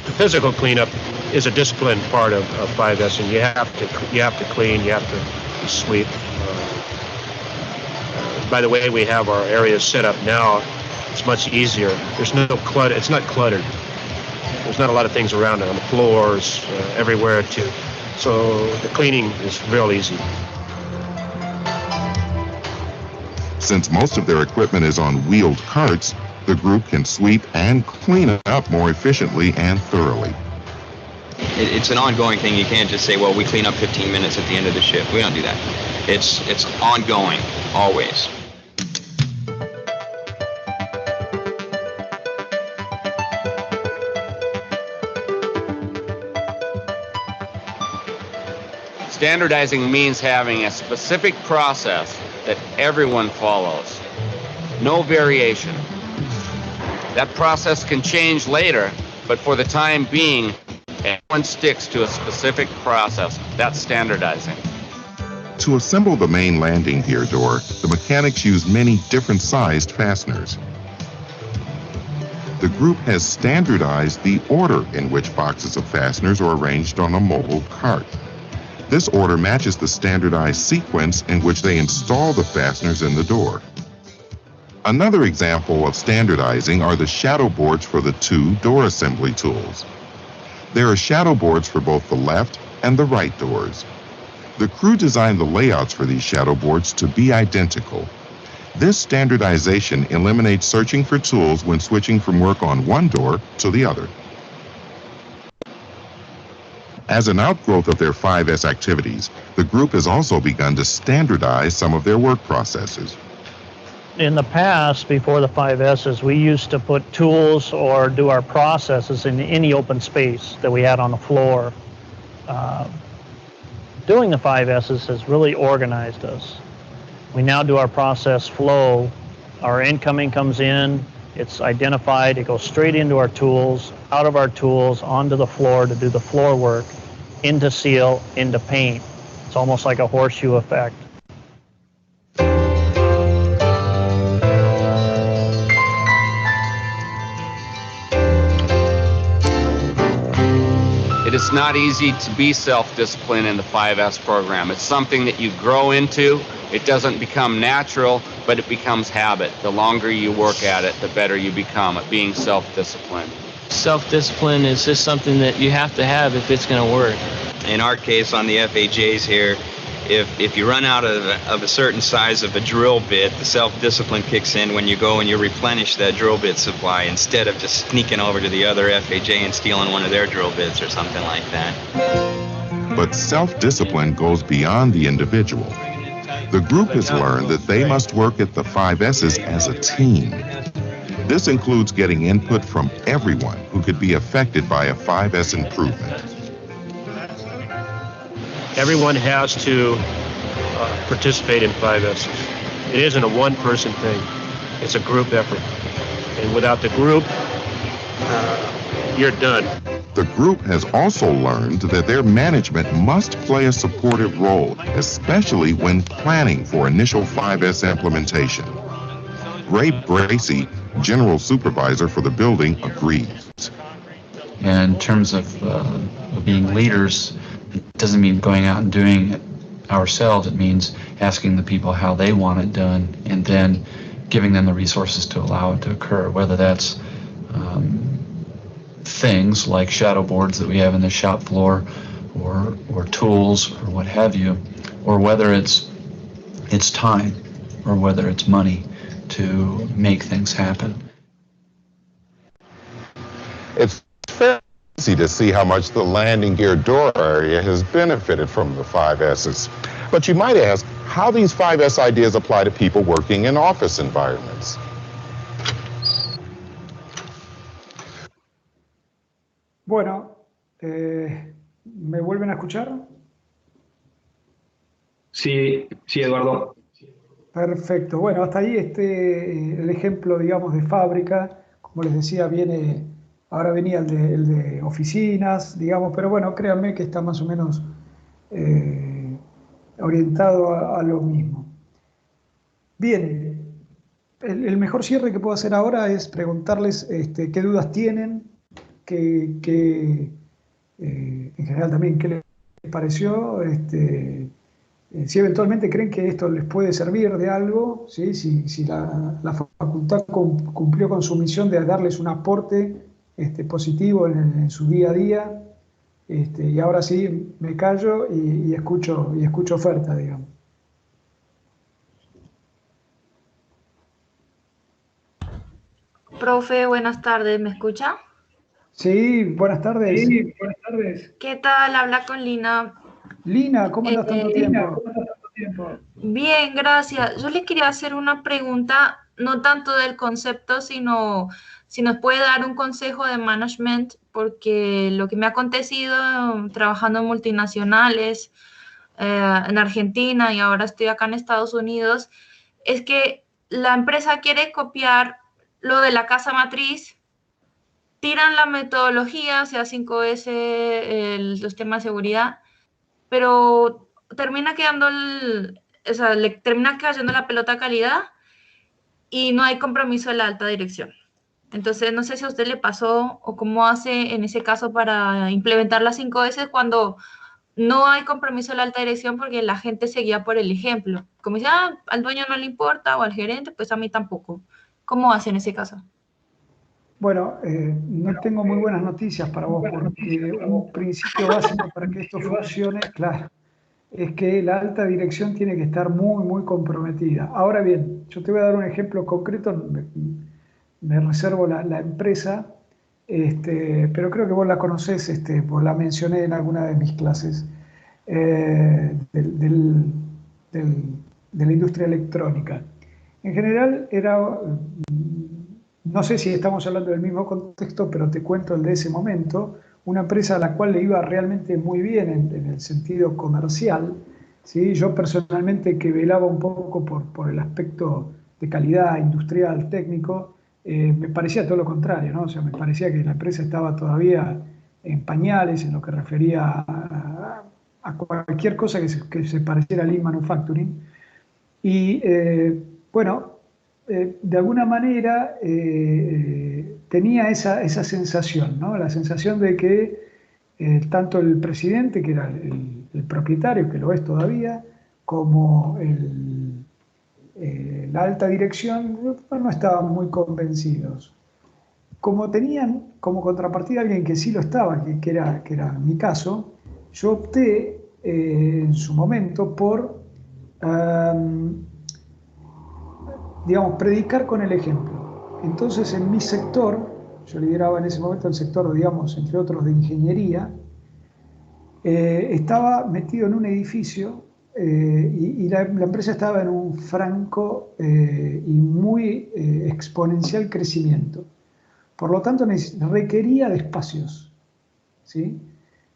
The physical cleanup is a disciplined part of 5S, and you have to clean, you have to sweep. By the way we have our areas set up now, it's much easier. There's no clutter. It's not cluttered. There's not a lot of things around it on the floors, everywhere too. So the cleaning is real easy. Since most of their equipment is on wheeled carts, the group can sweep and clean up more efficiently and thoroughly. It's an ongoing thing. You can't just say, well, we clean up 15 minutes at the end of the shift. We don't do that. It's ongoing, always. Standardizing means having a specific process that everyone follows. No variation. That process can change later, but for the time being, everyone sticks to a specific process. That's standardizing. To assemble the main landing gear door, the mechanics use many different sized fasteners. The group has standardized the order in which boxes of fasteners are arranged on a mobile cart. This order matches the standardized sequence in which they install the fasteners in the door. Another example of standardizing are the shadow boards for the two door assembly tools. There are shadow boards for both the left and the right doors. The crew designed the layouts for these shadow boards to be identical. This standardization eliminates searching for tools when switching from work on one door to the other. As an outgrowth of their 5S activities, the group has also begun to standardize some of their work processes. In the past, before the 5S's, we used to put tools or do our processes in any open space that we had on the floor. Doing the 5S's has really organized us. We now do our process flow. Our incoming comes in, it's identified, it goes straight into our tools, out of our tools, onto the floor to do the floor work, into seal, into paint. It's almost like a horseshoe effect. It is not easy to be self-disciplined in the 5S program. It's something that you grow into. It doesn't become natural, but it becomes habit. The longer you work at it, the better you become at being self-disciplined. Self-discipline is just something that you have to have if it's going to work. In our case on the FHAs here, if you run out of a certain size of a drill bit, the self-discipline kicks in when you go and you replenish that drill bit supply instead of just sneaking over to the other FHA and stealing one of their drill bits or something like that. But self-discipline goes beyond the individual. The group has learned that they must work at the 5S's as a team. This includes getting input from everyone who could be affected by a 5S improvement. Everyone has to participate in 5S's. It isn't a one-person thing. It's a group effort. And without the group, you're done. The group has also learned that their management must play a supportive role, especially when planning for initial 5S implementation. Ray Bracey, General Supervisor for the building, agrees. And in terms of being leaders, it doesn't mean going out and doing it ourselves. It means asking the people how they want it done and then giving them the resources to allow it to occur, whether that's things like shadow boards that we have in the shop floor or tools or what have you, or whether it's time or whether it's money to make things happen. It's fairly easy to see how much the landing gear door area has benefited from the 5S's. But you might ask how these 5S ideas apply to people working in office environments. Bueno, ¿me vuelven a escuchar? Sí, sí, Eduardo. Perfecto. Bueno, hasta ahí el ejemplo, digamos, de fábrica. Como les decía, ahora venía el de oficinas, digamos, pero bueno, créanme que está más o menos orientado a lo mismo. Bien, el mejor cierre que puedo hacer ahora es preguntarles qué dudas tienen, en general también qué les pareció, si eventualmente creen que esto les puede servir de algo, ¿sí? Si la facultad cumplió con su misión de darles un aporte positivo en su día a día, y ahora sí me callo y escucho oferta, digamos. Profe, buenas tardes, ¿me escucha? Sí, buenas tardes. Sí, buenas tardes. ¿Qué tal? Habla con Lina. Lina, ¿cómo andas tanto tiempo? Bien, gracias. Yo le quería hacer una pregunta, no tanto del concepto, sino si nos puede dar un consejo de management, porque lo que me ha acontecido trabajando en multinacionales, en Argentina y ahora estoy acá en Estados Unidos, es que la empresa quiere copiar lo de la casa matriz, tiran la metodología, sea 5S, los temas de seguridad, pero termina quedando le termina cayendo la pelota a calidad y no hay compromiso de la alta dirección. Entonces, no sé si a usted le pasó o cómo hace en ese caso para implementar las 5S cuando no hay compromiso de la alta dirección porque la gente se guía por el ejemplo. Como dice, al dueño no le importa o al gerente, pues a mí tampoco. ¿Cómo hace en ese caso? Bueno, no tengo muy buenas noticias para vos, porque un principio básico para que esto funcione, claro, es que la alta dirección tiene que estar muy, muy comprometida. Ahora bien, yo te voy a dar un ejemplo concreto, me reservo la empresa, pero creo que vos la conocés, vos la mencioné en alguna de mis clases, de la industria electrónica. En general no sé si estamos hablando del mismo contexto, pero te cuento el de ese momento, una empresa a la cual le iba realmente muy bien en el sentido comercial, ¿sí? Yo personalmente, que velaba un poco por el aspecto de calidad industrial, técnico, me parecía todo lo contrario, ¿no? O sea, me parecía que la empresa estaba todavía en pañales en lo que refería a cualquier cosa que se pareciera al Lean Manufacturing. Y bueno, de alguna manera tenía esa sensación, ¿no? La sensación de que tanto el presidente, que era el propietario, que lo es todavía, como la alta dirección no estaban muy convencidos. Como tenían como contrapartida alguien que sí lo estaba, que era mi caso, yo opté en su momento por, digamos, predicar con el ejemplo. Entonces, en mi sector, yo lideraba en ese momento el sector, digamos, entre otros, de ingeniería, estaba metido en un edificio y la empresa estaba en un franco y muy exponencial crecimiento. Por lo tanto, requería de espacios, ¿sí?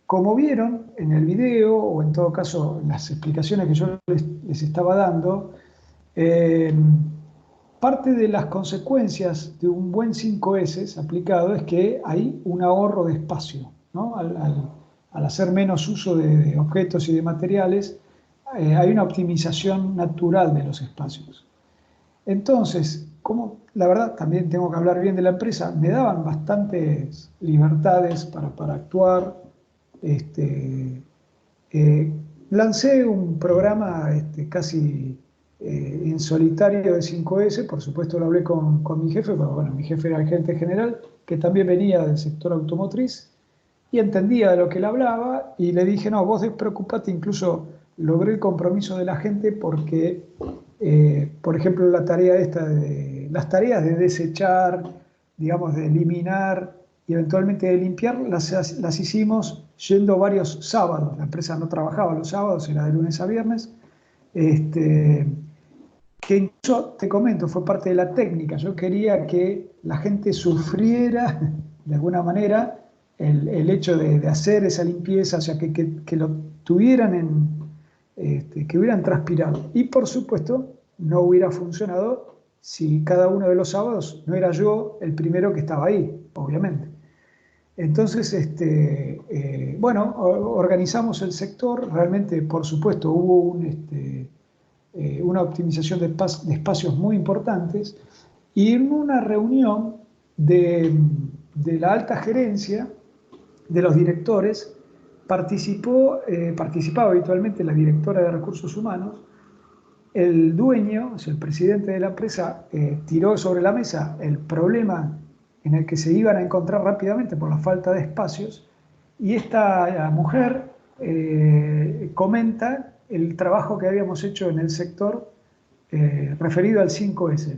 Como vieron en el video, o en todo caso en las explicaciones que yo les estaba dando, parte de las consecuencias de un buen 5S aplicado es que hay un ahorro de espacio, ¿no? Al hacer menos uso de objetos y de materiales, hay una optimización natural de los espacios. Entonces, como la verdad también tengo que hablar bien de la empresa, me daban bastantes libertades para actuar. Lancé un programa casi en solitario de 5S, por supuesto lo hablé con mi jefe, pero bueno, mi jefe era el gerente general, que también venía del sector automotriz, y entendía de lo que él hablaba, y le dije, no, vos despreocupate, incluso logré el compromiso de la gente porque, por ejemplo, las tareas de desechar, digamos, de eliminar y eventualmente de limpiar, las hicimos yendo varios sábados. La empresa no trabajaba los sábados, era de lunes a viernes, que incluso, te comento, fue parte de la técnica. Yo quería que la gente sufriera, de alguna manera, el hecho de hacer esa limpieza, o sea, que lo tuvieran que hubieran transpirado. Y por supuesto, no hubiera funcionado si cada uno de los sábados no era yo el primero que estaba ahí, obviamente. Entonces, bueno, organizamos el sector, realmente, por supuesto, hubo una optimización de espacios muy importantes, y en una reunión de la alta gerencia, de los directores, participaba habitualmente la directora de Recursos Humanos. El dueño, o sea, el presidente de la empresa, tiró sobre la mesa el problema en el que se iban a encontrar rápidamente por la falta de espacios, y esta mujer comenta el trabajo que habíamos hecho en el sector referido al 5S.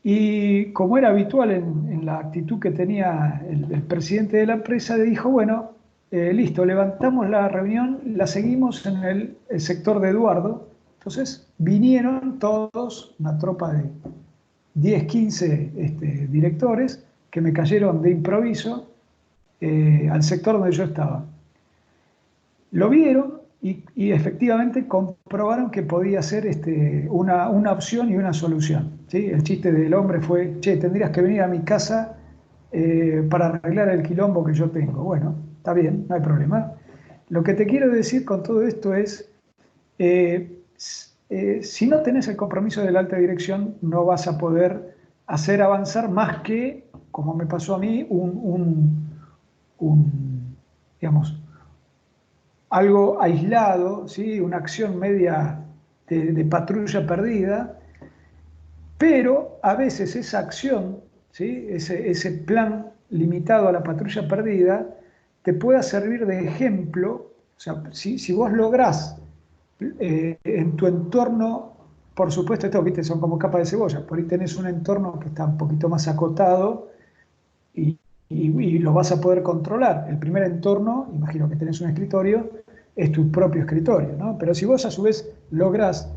Y como era habitual en la actitud que tenía el presidente de la empresa, le dijo, bueno, listo, levantamos la reunión, la seguimos en el sector de Eduardo. Entonces vinieron todos, una tropa de 10, 15 directores, que me cayeron de improviso al sector donde yo estaba. Lo vieron y efectivamente comprobaron que podía ser una opción y una solución, ¿sí? El chiste del hombre fue, che, tendrías que venir a mi casa para arreglar el quilombo que yo tengo. Bueno, está bien, no hay problema. Lo que te quiero decir con todo esto es, si no tenés el compromiso de la alta dirección, no vas a poder hacer avanzar más que, como me pasó a mí, digamos, algo aislado, ¿sí? Una acción media de patrulla perdida, pero a veces esa acción, ¿sí? Ese plan limitado a la patrulla perdida, te pueda servir de ejemplo. O sea, si vos lográs en tu entorno, por supuesto, estos, ¿viste? Son como capas de cebolla, por ahí tenés un entorno que está un poquito más acotado y lo vas a poder controlar. El primer entorno, imagino que tenés un escritorio, es tu propio escritorio, ¿no? Pero si vos a su vez lográs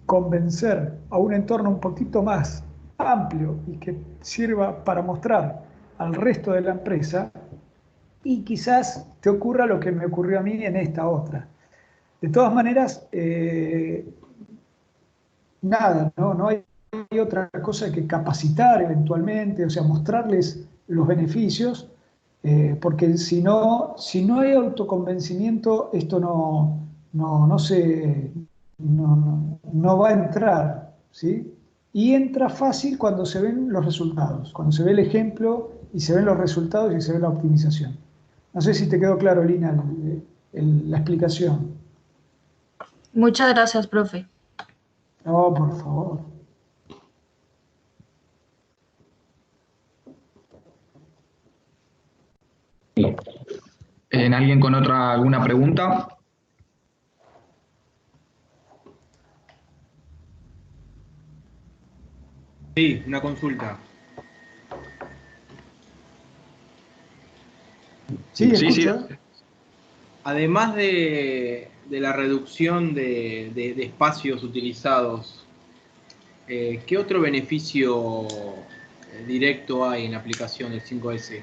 convencer a un entorno un poquito más amplio y que sirva para mostrar al resto de la empresa, y quizás te ocurra lo que me ocurrió a mí en esta otra. De todas maneras, nada, no hay otra cosa que capacitar eventualmente, o sea, mostrarles los beneficios, Porque si no hay autoconvencimiento, esto no va a entrar, ¿sí? Y entra fácil cuando se ven los resultados, cuando se ve el ejemplo y se ven los resultados y se ve la optimización. No sé si te quedó claro, Lina, la explicación. Muchas gracias, profe. No, por favor. ¿Alguien con alguna pregunta? Sí, una consulta. Sí, escucho. Además de la reducción de espacios utilizados, ¿qué otro beneficio directo hay en la aplicación del 5S?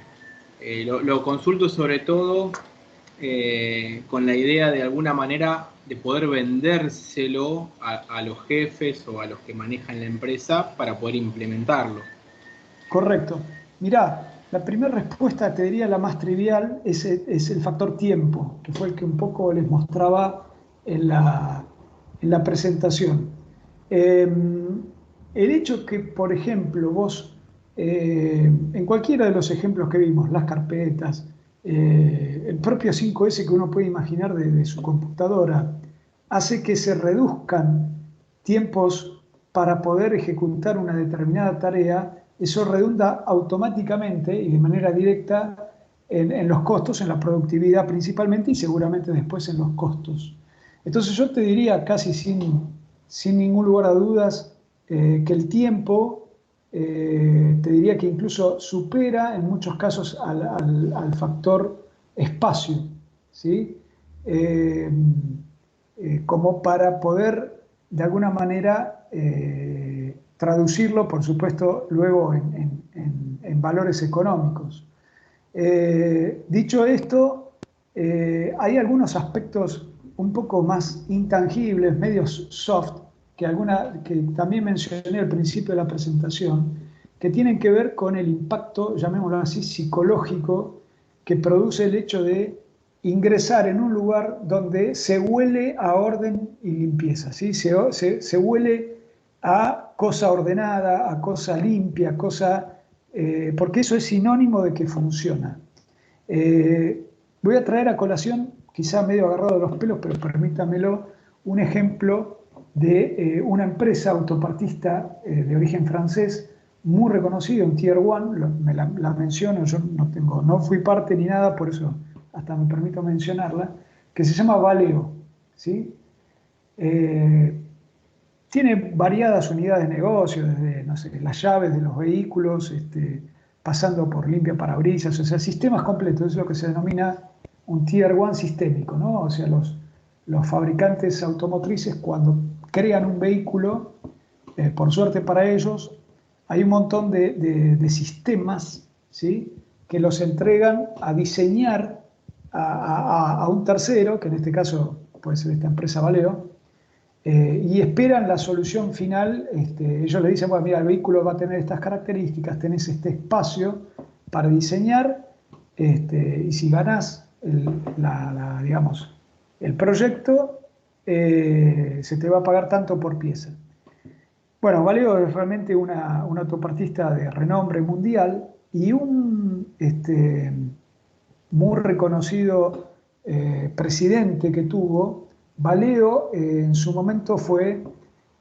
Lo consulto sobre todo con la idea de alguna manera de poder vendérselo a los jefes o a los que manejan la empresa para poder implementarlo. Correcto. Mirá, la primera respuesta, te diría la más trivial, es el factor tiempo, que fue el que un poco les mostraba en la presentación. El hecho que, por ejemplo, vos, en cualquiera de los ejemplos que vimos, las carpetas, el propio 5S que uno puede imaginar desde su computadora, hace que se reduzcan tiempos para poder ejecutar una determinada tarea. Eso redunda automáticamente y de manera directa en los costos, en la productividad principalmente y seguramente después en los costos. Entonces yo te diría casi sin ningún lugar a dudas que el tiempo, te diría que incluso supera en muchos casos al factor espacio, ¿sí? Como para poder de alguna manera traducirlo, por supuesto, luego en valores económicos. Dicho esto, hay algunos aspectos un poco más intangibles, medios soft, que también mencioné al principio de la presentación, que tienen que ver con el impacto, llamémoslo así, psicológico, que produce el hecho de ingresar en un lugar donde se huele a orden y limpieza, ¿sí? Se huele a cosa ordenada, a cosa limpia, porque eso es sinónimo de que funciona. Voy a traer a colación, quizá medio agarrado de los pelos, pero permítamelo, un ejemplo de una empresa autopartista de origen francés, muy reconocida, un Tier 1, la menciono, yo no fui parte ni nada, por eso hasta me permito mencionarla, que se llama Valeo, ¿sí? Tiene variadas unidades de negocio, desde, no sé, las llaves de los vehículos, pasando por limpia parabrisas, o sea, sistemas completos, es lo que se denomina un Tier 1 sistémico, ¿no? O sea, los fabricantes automotrices cuando crean un vehículo, por suerte para ellos, hay un montón de sistemas, ¿sí? Que los entregan a diseñar a un tercero, que en este caso puede ser esta empresa Valeo, y esperan la solución final. Ellos le dicen, bueno, mira, el vehículo va a tener estas características, tenés este espacio para diseñar, y si ganás digamos, el proyecto, se te va a pagar tanto por pieza. Bueno, Valeo es realmente una autopartista de renombre mundial y un muy reconocido presidente que tuvo. Valeo en su momento fue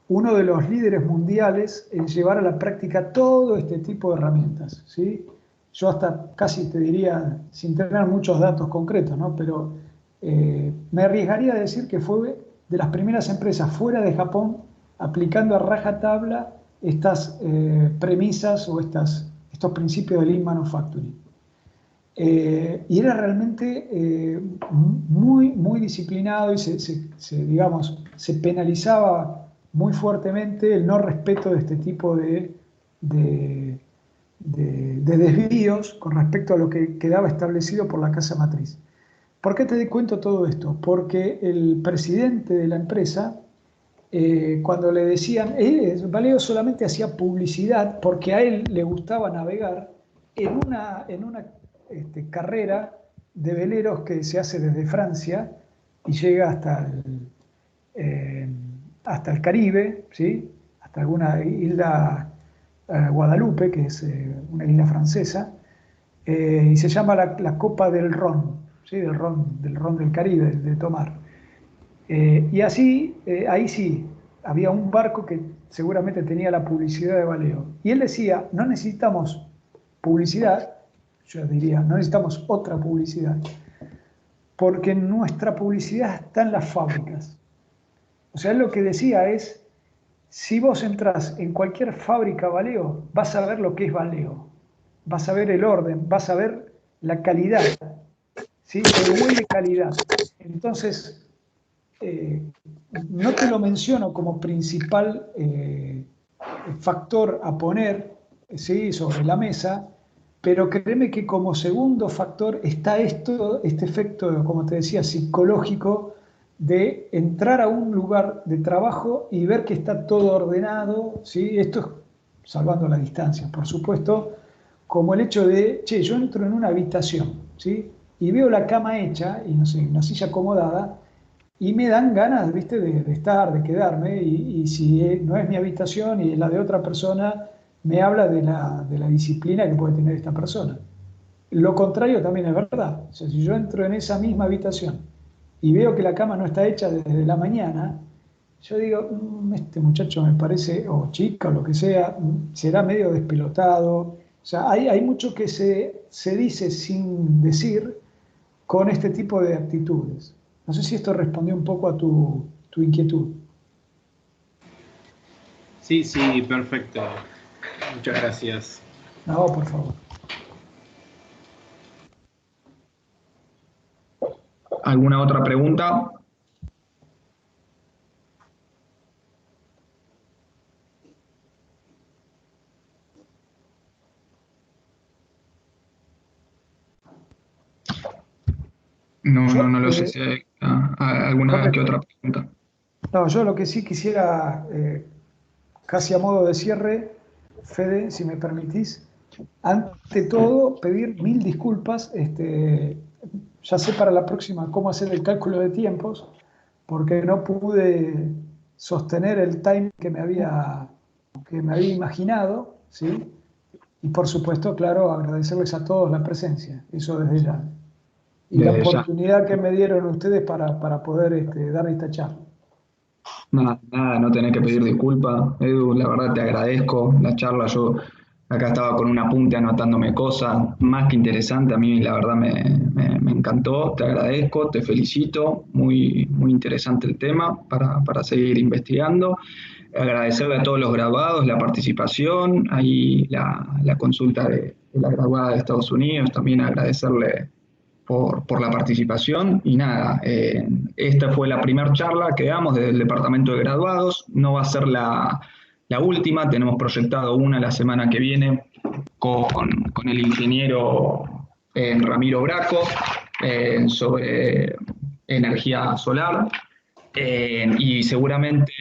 uno de los líderes mundiales en llevar a la práctica todo este tipo de herramientas, ¿sí? Yo hasta casi te diría, sin tener muchos datos concretos, ¿no? Pero me arriesgaría a decir que fue de las primeras empresas fuera de Japón aplicando a rajatabla estas premisas o estos principios de Lean Manufacturing. Y era realmente muy, muy disciplinado y digamos, se penalizaba muy fuertemente el no respeto de este tipo de desvíos con respecto a lo que quedaba establecido por la casa matriz. ¿Por qué te cuento todo esto? Porque el presidente de la empresa, cuando le decían, Valeo solamente hacía publicidad porque a él le gustaba navegar en una carrera de veleros que se hace desde Francia y llega hasta el Caribe, ¿sí? Hasta alguna isla, Guadalupe, que es una isla francesa, y se llama la Copa del Ron, ¿sí? Del ron del Caribe, de tomar. Y así, ahí sí, había un barco que seguramente tenía la publicidad de Valeo. Y él decía, no necesitamos publicidad, yo diría, no necesitamos otra publicidad, porque nuestra publicidad está en las fábricas. O sea, él lo que decía es, si vos entras en cualquier fábrica Valeo, vas a ver lo que es Valeo, vas a ver el orden, vas a ver la calidad, ¿sí? El huele calidad. Entonces, no te lo menciono como principal factor a poner, ¿sí? Sobre la mesa, pero créeme que como segundo factor está este efecto, como te decía, psicológico, de entrar a un lugar de trabajo y ver que está todo ordenado, ¿sí? Esto es salvando la distancia, por supuesto, como el hecho de, che, yo entro en una habitación, ¿sí? Y veo la cama hecha, y no sé, una silla acomodada, y me dan ganas, ¿viste? De estar, de quedarme, y si no es mi habitación y es la de otra persona, me habla de la disciplina que puede tener esta persona. Lo contrario también es verdad. O sea, si yo entro en esa misma habitación y veo que la cama no está hecha desde la mañana, yo digo, este muchacho me parece, o chica, o lo que sea, será medio despelotado. O sea, hay mucho que se dice sin decir con este tipo de actitudes. No sé si esto respondió un poco a tu inquietud. Sí, perfecto. Muchas gracias. No, por favor. ¿Alguna otra pregunta? No lo sé si hay alguna que otra pregunta. No, yo lo que sí quisiera, casi a modo de cierre, Fede, si me permitís, ante todo pedir 1000 disculpas. Ya sé para la próxima cómo hacer el cálculo de tiempos, porque no pude sostener el time que me había imaginado, ¿sí? Y por supuesto, claro, agradecerles a todos la presencia, eso desde ya. Y la oportunidad que me dieron ustedes para poder dar esta charla. Nada, no tenés que pedir disculpas, Edu, la verdad te agradezco la charla. Yo acá estaba con un apunte anotándome cosas más que interesantes, a mí la verdad me encantó, te agradezco, te felicito, muy interesante el tema para seguir investigando. Agradecerle a todos los graduados la participación, ahí la consulta de la graduada de Estados Unidos, también agradecerle por la participación. Y nada, esta fue la primera charla que damos desde el Departamento de Graduados, no va a ser la última, tenemos proyectado una la semana que viene con el ingeniero Ramiro Braco sobre energía solar. Y seguramente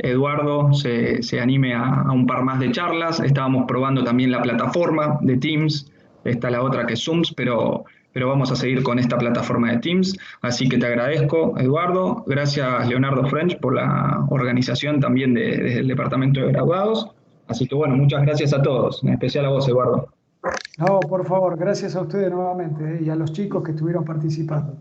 Eduardo se anime a un par más de charlas. Estábamos probando también la plataforma de Teams, está la otra que es Zooms, pero vamos a seguir con esta plataforma de Teams. Así que te agradezco, Eduardo. Gracias, Leonardo French, por la organización también desde el Departamento de Graduados. Así que bueno, muchas gracias a todos, en especial a vos, Eduardo. No, por favor, gracias a ustedes nuevamente y a los chicos que estuvieron participando.